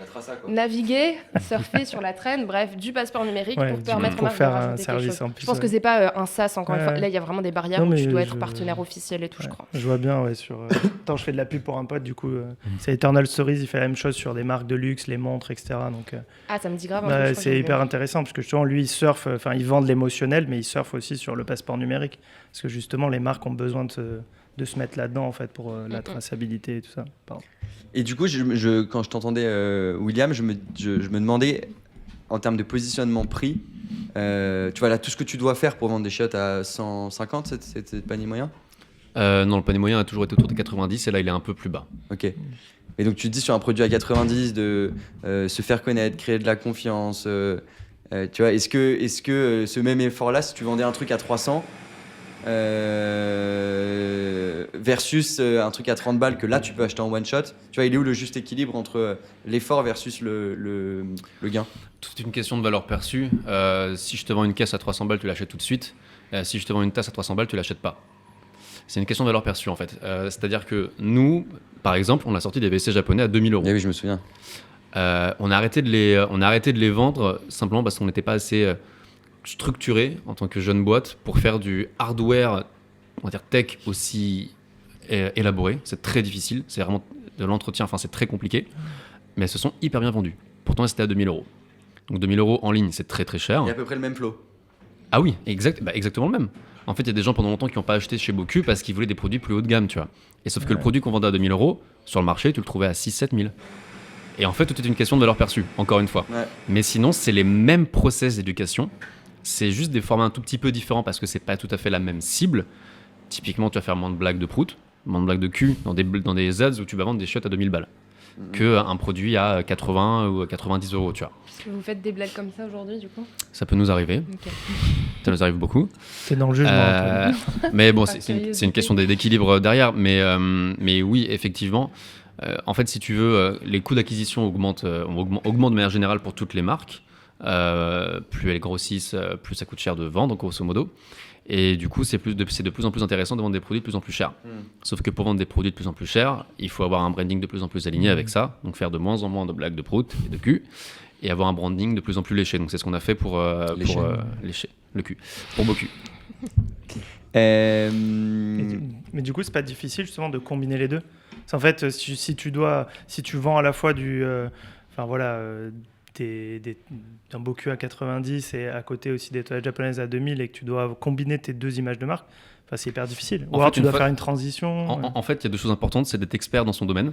la traça, quoi. Naviguer, surfer sur la traîne, bref, du passeport numérique pour permettre pour faire un service en plus. Je pense que c'est pas un SaaS, encore une fois. Là, il y a vraiment des barrières où tu dois être partenaire officiel et tout, je crois. Je vois bien, sur... Attends, je fais de la pub pour un pote, du coup. C'est Eternal Stories, il fait la même chose sur des marques de luxe, les montres, etc. Donc, ça me dit grave. C'est hyper intéressant, parce que justement, lui, il surfe, il vend de l'émotionnel, mais il surfe aussi sur le passeport numérique. Parce que justement, les marques ont besoin de se mettre là-dedans, en fait, pour la traçabilité et tout ça. Pardon. Et du coup, quand je t'entendais, William, je me demandais, en termes de positionnement prix, tu vois, là, tout ce que tu dois faire pour vendre des chiottes à 150, c'est le panier moyen? Non, le panier moyen a toujours été autour de 90, et là, il est un peu plus bas. Ok. Et donc, tu te dis sur un produit à 90, de se faire connaître, créer de la confiance, tu vois, est-ce que ce même effort-là, si tu vendais un truc à 300, versus un truc à 30 balles que là tu peux acheter en one shot, tu vois, il est où le juste équilibre entre l'effort versus le gain? C'est une question de valeur perçue. Si je te vends une caisse à 300 balles, tu l'achètes tout de suite. Si je te vends une tasse à 300 balles, tu l'achètes pas. C'est une question de valeur perçue, en fait. C'est-à-dire que nous, par exemple, on a sorti des WC japonais à 2000 €. Ah oui, je me souviens. On a arrêté de les vendre simplement parce qu'on n'était pas assez structuré en tant que jeune boîte pour faire du hardware, on va dire tech aussi élaboré. C'est très difficile, c'est vraiment de l'entretien, enfin c'est très compliqué, mais elles se sont hyper bien vendues. Pourtant c'était à 2000 €. Donc 2000 € en ligne, c'est très très cher. Et à peu près le même flow. Ah oui, exactement le même. En fait, il y a des gens pendant longtemps qui n'ont pas acheté chez Boku parce qu'ils voulaient des produits plus haut de gamme, tu vois. Et sauf que le produit qu'on vendait à 2 000 €, sur le marché, tu le trouvais à 6 000 – 7 000. Et en fait, tout est une question de valeur perçue, encore une fois. Ouais. Mais sinon, c'est les mêmes process d'éducation. C'est juste des formats un tout petit peu différents parce que c'est pas tout à fait la même cible. Typiquement, tu vas faire moins de blagues de prout, moins de blagues de cul dans des ads où tu vas vendre des chiottes à 2000 balles qu'un produit à 80 ou 90 €, tu vois. Est-ce que vous faites des blagues comme ça aujourd'hui, du coup ? Ça peut nous arriver. Ok. Ça nous arrive beaucoup. C'est dans le jugement. Antoine. Mais bon, Pas c'est une question d'équilibre derrière. Mais oui, effectivement. En fait, si tu veux, les coûts d'acquisition augmentent de manière générale pour toutes les marques. Plus elles grossissent, plus ça coûte cher de vendre, grosso modo. Et du coup, c'est de plus en plus intéressant de vendre des produits de plus en plus chers. Sauf que pour vendre des produits de plus en plus chers, il faut avoir un branding de plus en plus aligné avec ça. Donc faire de moins en moins de blagues de prout et de cul. Et avoir un branding de plus en plus léché. Donc c'est ce qu'on a fait pour lécher le cul. Pour Boku. Mais du coup, c'est pas difficile justement de combiner les deux. C'est en fait, si tu vends à la fois d'un Boku à 90 et à côté aussi des toilettes japonaises à 2000 et que tu dois combiner tes deux images de marque, c'est hyper difficile. Ou alors tu dois faire une transition. En fait, il y a deux choses importantes, c'est d'être expert dans son domaine,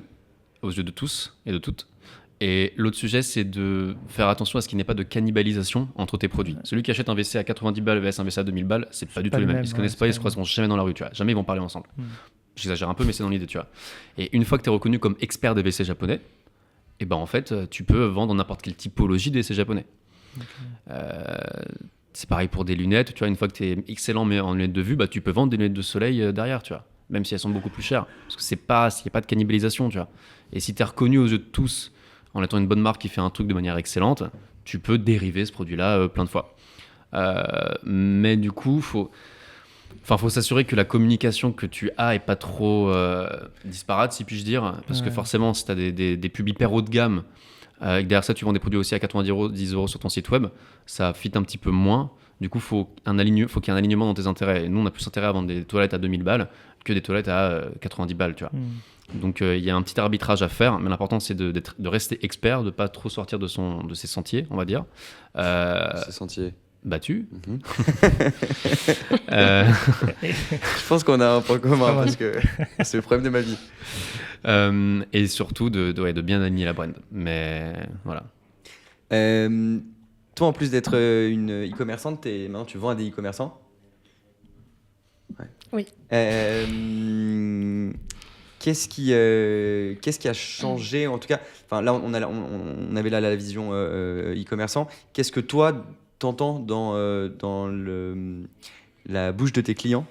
aux yeux de tous et de toutes. Et l'autre sujet, c'est de faire attention à ce qu'il n'y ait pas de cannibalisation entre tes produits. Celui qui achète un WC à 90 balles vs un WC à 2000 balles, c'est pas du tout les mêmes. Ils se connaissent pas, ils se croiseront jamais dans la rue, tu vois. Jamais ils vont parler ensemble. J'exagère un peu, mais c'est dans l'idée, tu vois. Et une fois que tu es reconnu comme expert des WC japonais, et ben en fait, tu peux vendre n'importe quelle typologie de WC japonais. C'est pareil pour des lunettes, tu vois. Une fois que tu es excellent mais en lunettes de vue, tu peux vendre des lunettes de soleil derrière, tu vois. Même si elles sont beaucoup plus chères, parce que s'il n'y a pas de cannibalisation, tu vois. Et si tu es reconnu aux yeux de tous en étant une bonne marque qui fait un truc de manière excellente, tu peux dériver ce produit-là plein de fois. Mais du coup, faut s'assurer que la communication que tu as est pas trop disparate, si puis-je dire, parce que forcément, si tu as des pubs hyper haut de gamme, et que derrière ça, tu vends des produits aussi à 90 €, 10 € sur ton site web, ça fit un petit peu moins. Du coup, faut qu'il y ait un alignement dans tes intérêts. Et nous, on a plus intérêt à vendre des toilettes à 2000 balles que des toilettes à 90 balles, tu vois. Donc, il y a un petit arbitrage à faire, mais l'important, c'est de rester expert, de pas trop sortir de ses sentiers, on va dire. Ses sentiers battu. Je pense qu'on a un point commun parce que c'est le problème de ma vie. Et surtout de bien aligner la brand. Mais voilà. Toi, en plus d'être une e-commerçante, maintenant tu vends à des e-commerçants. Ouais. Oui. Qu'est-ce qui a changé en tout cas, là on avait là la vision e-commerçant. Qu'est-ce que toi t'entends dans la bouche de tes clients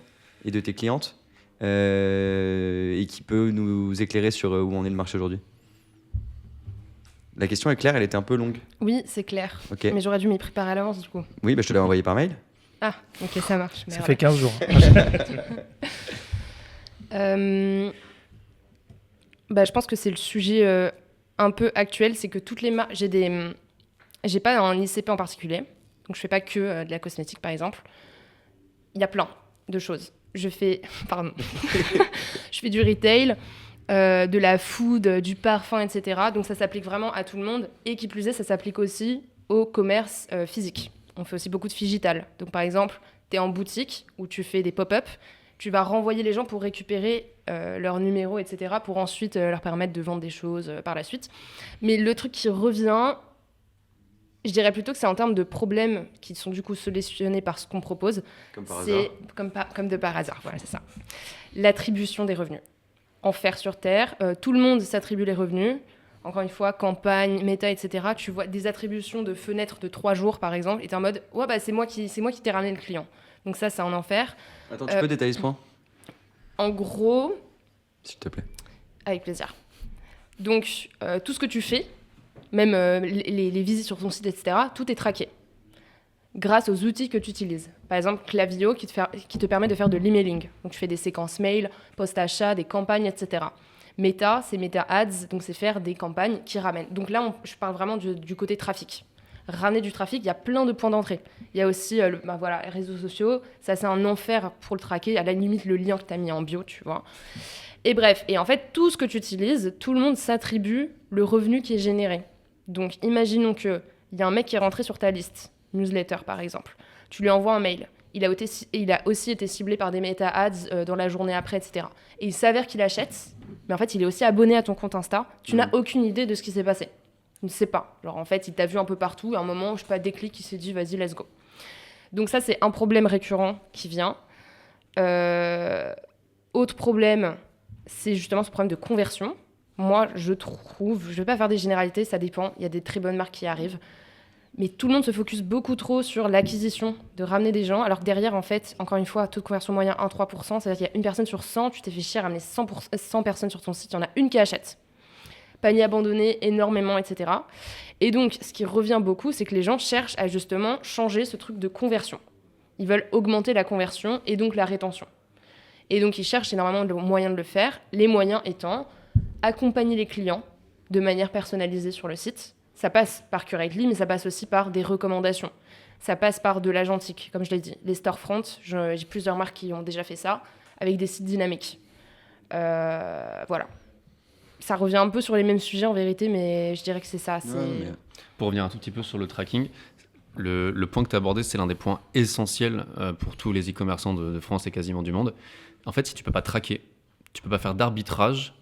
et de tes clientes et qui peut nous éclairer sur où en est le marché aujourd'hui? La question est claire, elle était un peu longue. Oui, c'est clair. Okay. Mais j'aurais dû m'y préparer à l'avance du coup. Oui, je te l'ai envoyé par mail. Ah, ok, ça marche. Ça fait 15 jours. Je pense que c'est le sujet un peu actuel, c'est que toutes les marques... J'ai pas un ICP en particulier, donc je fais pas que de la cosmétique par exemple. Il y a plein de choses. Je fais du retail, de la food, du parfum, etc. Donc ça s'applique vraiment à tout le monde. Et qui plus est, ça s'applique aussi au commerce physique. On fait aussi beaucoup de digital. Donc par exemple, tu es en boutique où tu fais des pop-up, tu vas renvoyer les gens pour récupérer leur numéro, etc. pour ensuite leur permettre de vendre des choses par la suite. Mais le truc qui revient, je dirais plutôt que c'est en termes de problèmes qui sont du coup solutionnés par ce qu'on propose. Comme par hasard. Comme de par hasard, voilà, c'est ça. L'attribution des revenus. Enfer sur terre, tout le monde s'attribue les revenus. Encore une fois, campagne, méta, etc. Tu vois des attributions de fenêtres de 3 jours, par exemple, et t'es en mode « Ouais, c'est moi qui t'ai ramené le client ». Donc ça, c'est un enfer. Attends, tu peux détailler ce point ? En gros... S'il te plaît. Avec plaisir. Donc, tout ce que tu fais, même les visites sur ton site, etc., tout est traqué grâce aux outils que tu utilises. Par exemple, Klaviyo qui te permet de faire de l'emailing. Donc, tu fais des séquences mail, post-achat, des campagnes, etc. Meta, c'est Meta Ads, donc c'est faire des campagnes qui ramènent. Donc là, je parle vraiment du côté trafic. Ramener du trafic, il y a plein de points d'entrée. Il y a aussi les réseaux sociaux, ça c'est un enfer pour le traquer, à la limite le lien que tu as mis en bio, tu vois. Et bref, et en fait, tout ce que tu utilises, tout le monde s'attribue le revenu qui est généré. Donc, imaginons qu'il y a un mec qui est rentré sur ta liste, newsletter par exemple. Tu lui envoies un mail. il a aussi été ciblé par des méta-ads dans la journée après, etc. Et il s'avère qu'il achète, mais en fait, il est aussi abonné à ton compte Insta. Tu n'as aucune idée de ce qui s'est passé. Tu ne sais pas. Genre, en fait, il t'a vu un peu partout, et à un moment, je sais pas, déclic, il s'est dit, vas-y, let's go. Donc ça, c'est un problème récurrent qui vient. Autre problème, c'est justement ce problème de conversion. Moi, je trouve, je vais pas faire des généralités, ça dépend. Il y a des très bonnes marques qui arrivent. Mais tout le monde se focus beaucoup trop sur l'acquisition, de ramener des gens, alors que derrière, en fait, encore une fois, taux de conversion moyen 1-3%, c'est-à-dire qu'il y a une personne sur 100, tu t'es fait chier à ramener 100 personnes sur ton site, il y en a une qui achète. Panier abandonné, énormément, etc. Et donc, ce qui revient beaucoup, c'est que les gens cherchent à justement changer ce truc de conversion. Ils veulent augmenter la conversion et donc la rétention. Et donc, ils cherchent énormément de moyens de le faire, les moyens étant accompagner les clients de manière personnalisée sur le site. Ça passe par Curately, mais ça passe aussi par des recommandations. Ça passe par de l'agentique, comme je l'ai dit. Les storefronts, j'ai plusieurs marques qui ont déjà fait ça, avec des sites dynamiques. Voilà. Ça revient un peu sur les mêmes sujets en vérité, mais je dirais que c'est ça. Pour revenir un tout petit peu sur le tracking, le point que tu as abordé, c'est l'un des points essentiels pour tous les e-commerçants de France et quasiment du monde. En fait, si tu ne peux pas traquer, tu ne peux pas faire d'arbitrage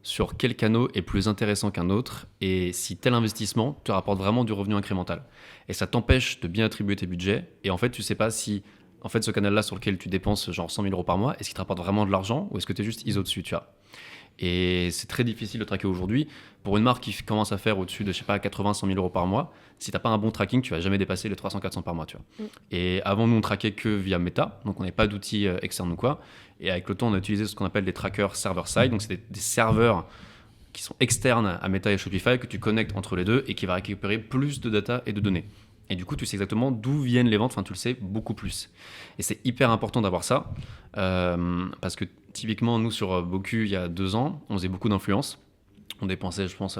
sur quel canal est plus intéressant qu'un autre et si tel investissement te rapporte vraiment du revenu incrémental. Et ça t'empêche de bien attribuer tes budgets. Et en fait, tu ne sais pas si en fait, ce canal-là sur lequel tu dépenses genre 100 000 euros par mois, est-ce qu'il te rapporte vraiment de l'argent ou est-ce que tu es juste ISO dessus, tu vois. Et c'est très difficile de traquer aujourd'hui. Pour une marque qui commence à faire au-dessus de, je sais pas, 80, 100 000 euros par mois, si tu n'as pas un bon tracking, tu vas jamais dépasser les 300, 400 par mois, tu vois. Et avant, nous, on traquait que via Meta, donc on n'avait pas d'outils externes ou quoi. Et avec le temps, on a utilisé ce qu'on appelle des trackers server-side, donc c'est des serveurs qui sont externes à Meta et Shopify, que tu connectes entre les deux et qui va récupérer plus de data et de données. Et du coup, tu sais exactement d'où viennent les ventes, enfin tu le sais beaucoup plus. Et c'est hyper important d'avoir ça, parce que typiquement, nous sur Boku, il y a 2 ans, on faisait beaucoup d'influence. On dépensait, je pense,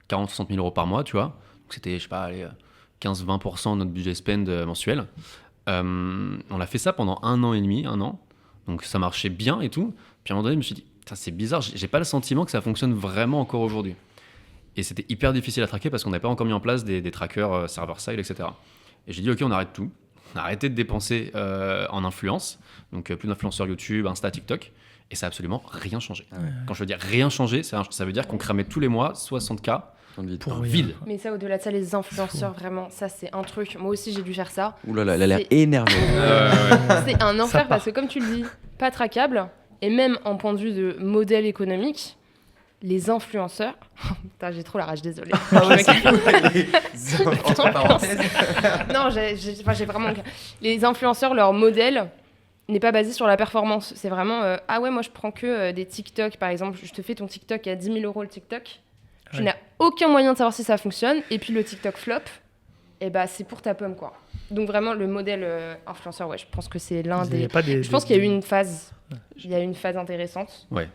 40-60 000 euros par mois, tu vois. Donc c'était, je sais pas, allez, 15-20% de notre budget spend mensuel. On a fait ça pendant 1 an et demi, 1 an. Donc ça marchait bien et tout. Puis à un moment donné, je me suis dit, c'est bizarre, j'ai pas le sentiment que ça fonctionne vraiment encore aujourd'hui. Et c'était hyper difficile à traquer parce qu'on n'avait pas encore mis en place des trackers server-side, etc. Et j'ai dit, OK, on arrête tout. On a arrêté de dépenser en influence. Donc plus d'influenceurs YouTube, Insta, TikTok. Et ça n'a absolument rien changé. Ah ouais. Quand je veux dire rien changé, ça veut dire qu'on cramait tous les mois 60K pour vide. Mais ça, au-delà de ça, les influenceurs, vraiment, ça, c'est un truc. Moi aussi, j'ai dû faire ça. Ouh là là, elle a l'air énervée. C'est un enfer parce que, comme tu le dis, pas traquable. Et même en point de vue de modèle économique, les influenceurs... Putain, j'ai trop la rage, désolée. Non, j'ai vraiment... Les influenceurs, leur modèle n'est pas basé sur la performance. C'est vraiment... ah ouais, moi, je prends que des TikTok, par exemple. Je te fais ton TikTok à 10 000 euros le TikTok. Tu n'as aucun moyen de savoir si ça fonctionne. Et puis, le TikTok flop, eh ben, c'est pour ta pomme, quoi. Donc, vraiment, le modèle influenceur, ouais, je pense que c'est l'un des... Je pense qu'il y a eu une phase... Il y a eu une phase intéressante. Ouais.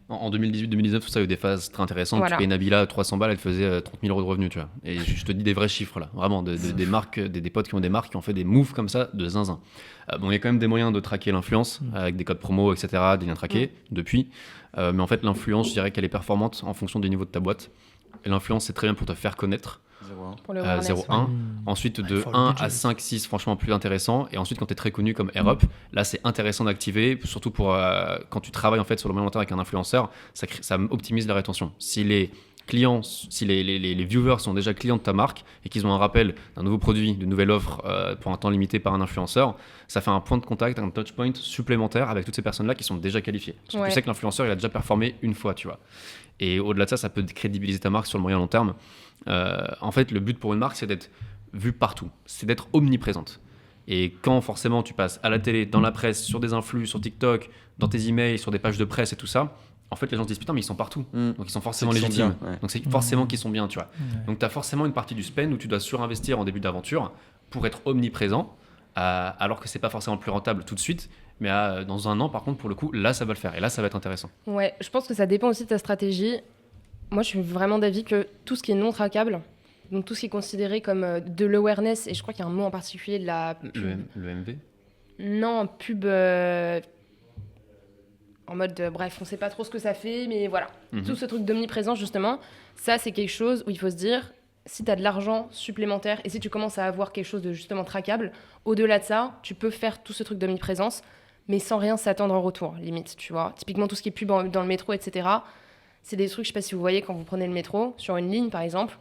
En 2018-2019, tout ça, il y a eu des phases très intéressantes. Voilà. Tu payes Nabila 300 balles, elle faisait 30 000 euros de revenus, tu vois. Et je te dis des vrais chiffres, là. Vraiment, des marques, des potes qui ont des marques qui ont fait des moves comme ça de zinzin. Bon, il y a quand même des moyens de traquer l'influence, avec des codes promo, etc., des liens traqués, depuis. Mais en fait, l'influence, je dirais qu'elle est performante en fonction du niveau de ta boîte. Et l'influence, c'est très bien pour te faire connaître. 0,1. Ensuite, de 1 à 5, 6, franchement, plus intéressant. Et ensuite, quand tu es très connu comme AirUp, là, c'est intéressant d'activer, surtout pour quand tu travailles en fait, sur le moyen long terme avec un influenceur, ça optimise la rétention. Si les clients, si les viewers sont déjà clients de ta marque et qu'ils ont un rappel d'un nouveau produit, d'une nouvelle offre pour un temps limité par un influenceur, ça fait un point de contact, un touchpoint supplémentaire avec toutes ces personnes-là qui sont déjà qualifiées. Parce que tu sais que l'influenceur, il a déjà performé une fois, tu vois. Et au-delà de ça, ça peut crédibiliser ta marque sur le moyen long terme. En fait, le but pour une marque, c'est d'être vue partout, c'est d'être omniprésente. Et quand forcément tu passes à la télé, dans la presse, sur des influx, sur TikTok, dans tes emails, sur des pages de presse et tout ça, en fait, les gens se disent putain, mais ils sont partout. Donc ils sont forcément légitimes. Donc c'est forcément qu'ils sont bien, tu vois. Donc tu as forcément une partie du spend où tu dois surinvestir en début d'aventure pour être omniprésent, alors que c'est pas forcément plus rentable tout de suite. Mais dans 1 an, par contre, pour le coup, là, ça va le faire. Et là, ça va être intéressant. Ouais, je pense que ça dépend aussi de ta stratégie. Moi, je suis vraiment d'avis que tout ce qui est non traquable, donc tout ce qui est considéré comme de l'awareness, et je crois qu'il y a un mot en particulier de la pub... Le MV ? Non, pub... en mode, bref, on sait pas trop ce que ça fait, mais voilà. Tout ce truc d'omniprésence, justement, ça, c'est quelque chose où il faut se dire, si tu as de l'argent supplémentaire et si tu commences à avoir quelque chose de justement traquable, au-delà de ça, tu peux faire tout ce truc d'omniprésence, mais sans rien s'attendre en retour, limite, tu vois. Typiquement, tout ce qui est pub dans le métro, etc., c'est des trucs, je sais pas si vous voyez quand vous prenez le métro, sur une ligne par exemple,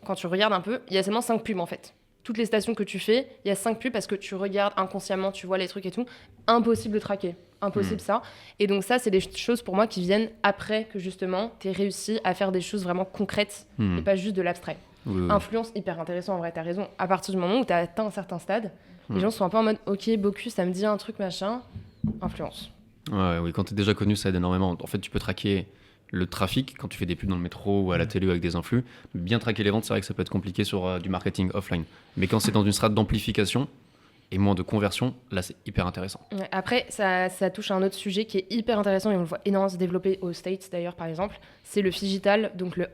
quand tu regardes un peu, il y a seulement 5 pubs en fait. Toutes les stations que tu fais, il y a 5 pubs parce que tu regardes inconsciemment, tu vois les trucs et tout. Impossible de traquer. Impossible ça. Et donc ça, c'est des choses pour moi qui viennent après que justement, tu aies réussi à faire des choses vraiment concrètes et pas juste de l'abstrait. Oui. Influence, hyper intéressant en vrai, t'as raison. À partir du moment où t'as atteint un certain stade, les gens sont un peu en mode « Ok, Bocuse, ça me dit un truc, machin. » Influence. Oui, quand t'es déjà connu, ça aide énormément. En fait, tu peux traquer le trafic quand tu fais des pubs dans le métro ou à la télé avec des influx. Bien traquer les ventes, c'est vrai que ça peut être compliqué sur du marketing offline. Mais quand c'est dans une strate d'amplification et moins de conversion, là, c'est hyper intéressant. Ouais, après, ça touche à un autre sujet qui est hyper intéressant et on le voit énormément se développer aux States d'ailleurs, par exemple. C'est le phygital, donc le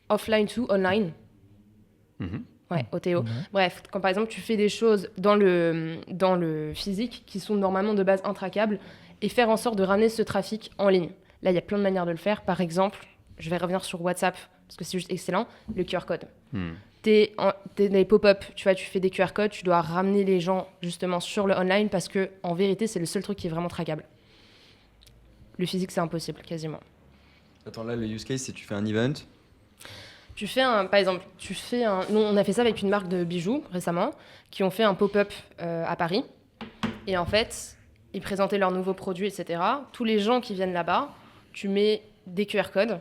offline to online. Ouais, OTO. Bref, quand par exemple tu fais des choses dans le physique qui sont normalement de base intraquables et faire en sorte de ramener ce trafic en ligne. Là, il y a plein de manières de le faire. Par exemple, je vais revenir sur WhatsApp parce que c'est juste excellent, le QR code. T'es dans les pop-up, tu vois, tu fais des QR codes, tu dois ramener les gens justement sur le online parce que en vérité, c'est le seul truc qui est vraiment traquable. Le physique, c'est impossible, quasiment. Attends, là, le use case, c'est tu fais un event. Tu fais par exemple, nous, on a fait ça avec une marque de bijoux récemment, qui ont fait un pop-up à Paris. Et en fait, ils présentaient leurs nouveaux produits, etc. Tous les gens qui viennent là-bas, tu mets des QR codes,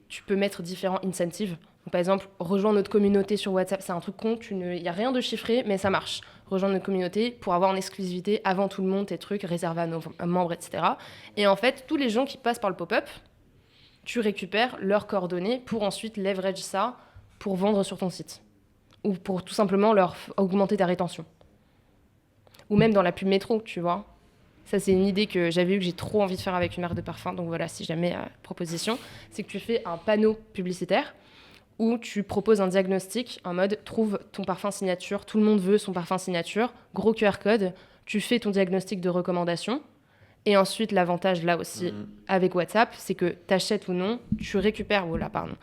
tu peux mettre différents incentives. Donc, par exemple, rejoindre notre communauté sur WhatsApp, c'est un truc con, il n'y a rien de chiffré, mais ça marche. Rejoindre notre communauté pour avoir en exclusivité avant tout le monde tes trucs réservés à nos membres, etc. Et en fait, tous les gens qui passent par le pop-up, tu récupères leurs coordonnées pour ensuite leverage ça pour vendre sur ton site. Ou pour tout simplement leur augmenter ta rétention. Ou même dans la pub métro, tu vois. Ça, c'est une idée que j'avais eue, que j'ai trop envie de faire avec une marque de parfum. Donc voilà, si jamais proposition, c'est que tu fais un panneau publicitaire où tu proposes un diagnostic en mode « Trouve ton parfum signature ». Tout le monde veut son parfum signature. Gros QR code. Tu fais ton diagnostic de recommandation. Et ensuite, l'avantage, là aussi, avec WhatsApp, c'est que tu achètes ou non, tu récupères... Oh là, pardon.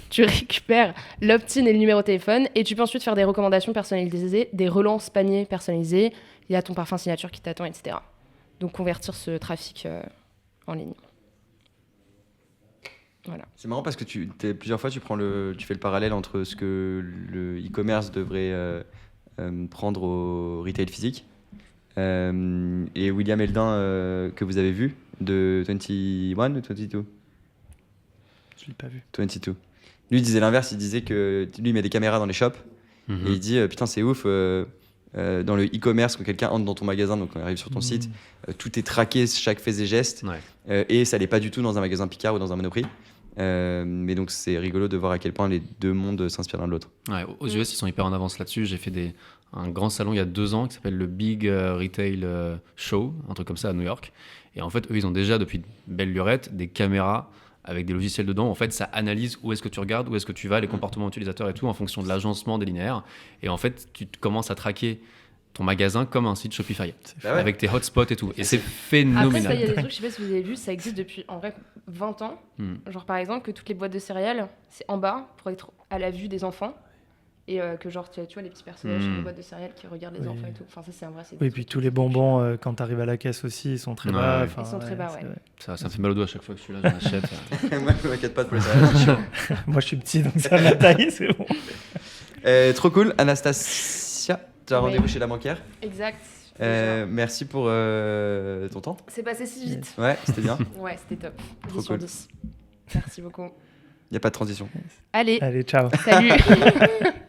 Tu récupères l'opt-in et le numéro de téléphone et tu peux ensuite faire des recommandations personnalisées, des relances paniers personnalisées. Il y a ton parfum signature qui t'attend, etc. Donc, convertir ce trafic en ligne. Voilà. C'est marrant parce que plusieurs fois, tu fais le parallèle entre ce que le e-commerce devrait prendre au retail physique. Et William Eldin, que vous avez vu, de 21 ou 22 ? Je l'ai pas vu. 22. Lui, il disait l'inverse, il disait que lui, il met des caméras dans les shops, et il dit putain, c'est ouf, dans le e-commerce, quand quelqu'un entre dans ton magasin, donc quand il arrive sur ton site, tout est traqué, chaque fait et geste, et ça l'est pas du tout dans un magasin Picard ou dans un Monoprix. Mais donc c'est rigolo de voir à quel point les deux mondes s'inspirent l'un de l'autre. Ouais, aux US, ils sont hyper en avance là-dessus. J'ai fait un grand salon il y a 2 ans qui s'appelle le Big Retail Show, un truc comme ça à New York. Et en fait, eux, ils ont déjà, depuis belle lurette, des caméras avec des logiciels dedans. En fait, ça analyse où est-ce que tu regardes, où est-ce que tu vas, les comportements utilisateurs et tout, en fonction de l'agencement des linéaires. Et en fait, tu commences à traquer ton magasin comme un site Shopify, avec tes hotspots et tout. Et c'est phénoménal. Après, ça, il y a des trucs, je sais pas si vous avez vu, ça existe depuis en vrai 20 ans. Genre par exemple, que toutes les boîtes de céréales, c'est en bas pour être à la vue des enfants. Et que genre, tu vois, les petits personnages sur les boîtes de céréales qui regardent les enfants et tout. Enfin, ça, c'est un vrai... Oui, puis tous les bonbons, quand tu arrives à la caisse aussi, ils sont très bas. Ils sont très bas, ouais. Ça me fait mal au doigt à chaque fois que je suis là, j'en achète. Moi, je m'inquiète pas de pour les céréales. Moi, je suis petit, donc ça m'a taillé, c'est bon. Trop cool. Anastasia, tu as rendez-vous chez la banquière. Exact. Merci pour ton temps. C'est passé si vite. Ouais, c'était bien. Ouais, c'était top. Trop 10 sur cool. 10. Merci beaucoup. Il n'y a pas de transition. Allez, Allez, ciao. salut.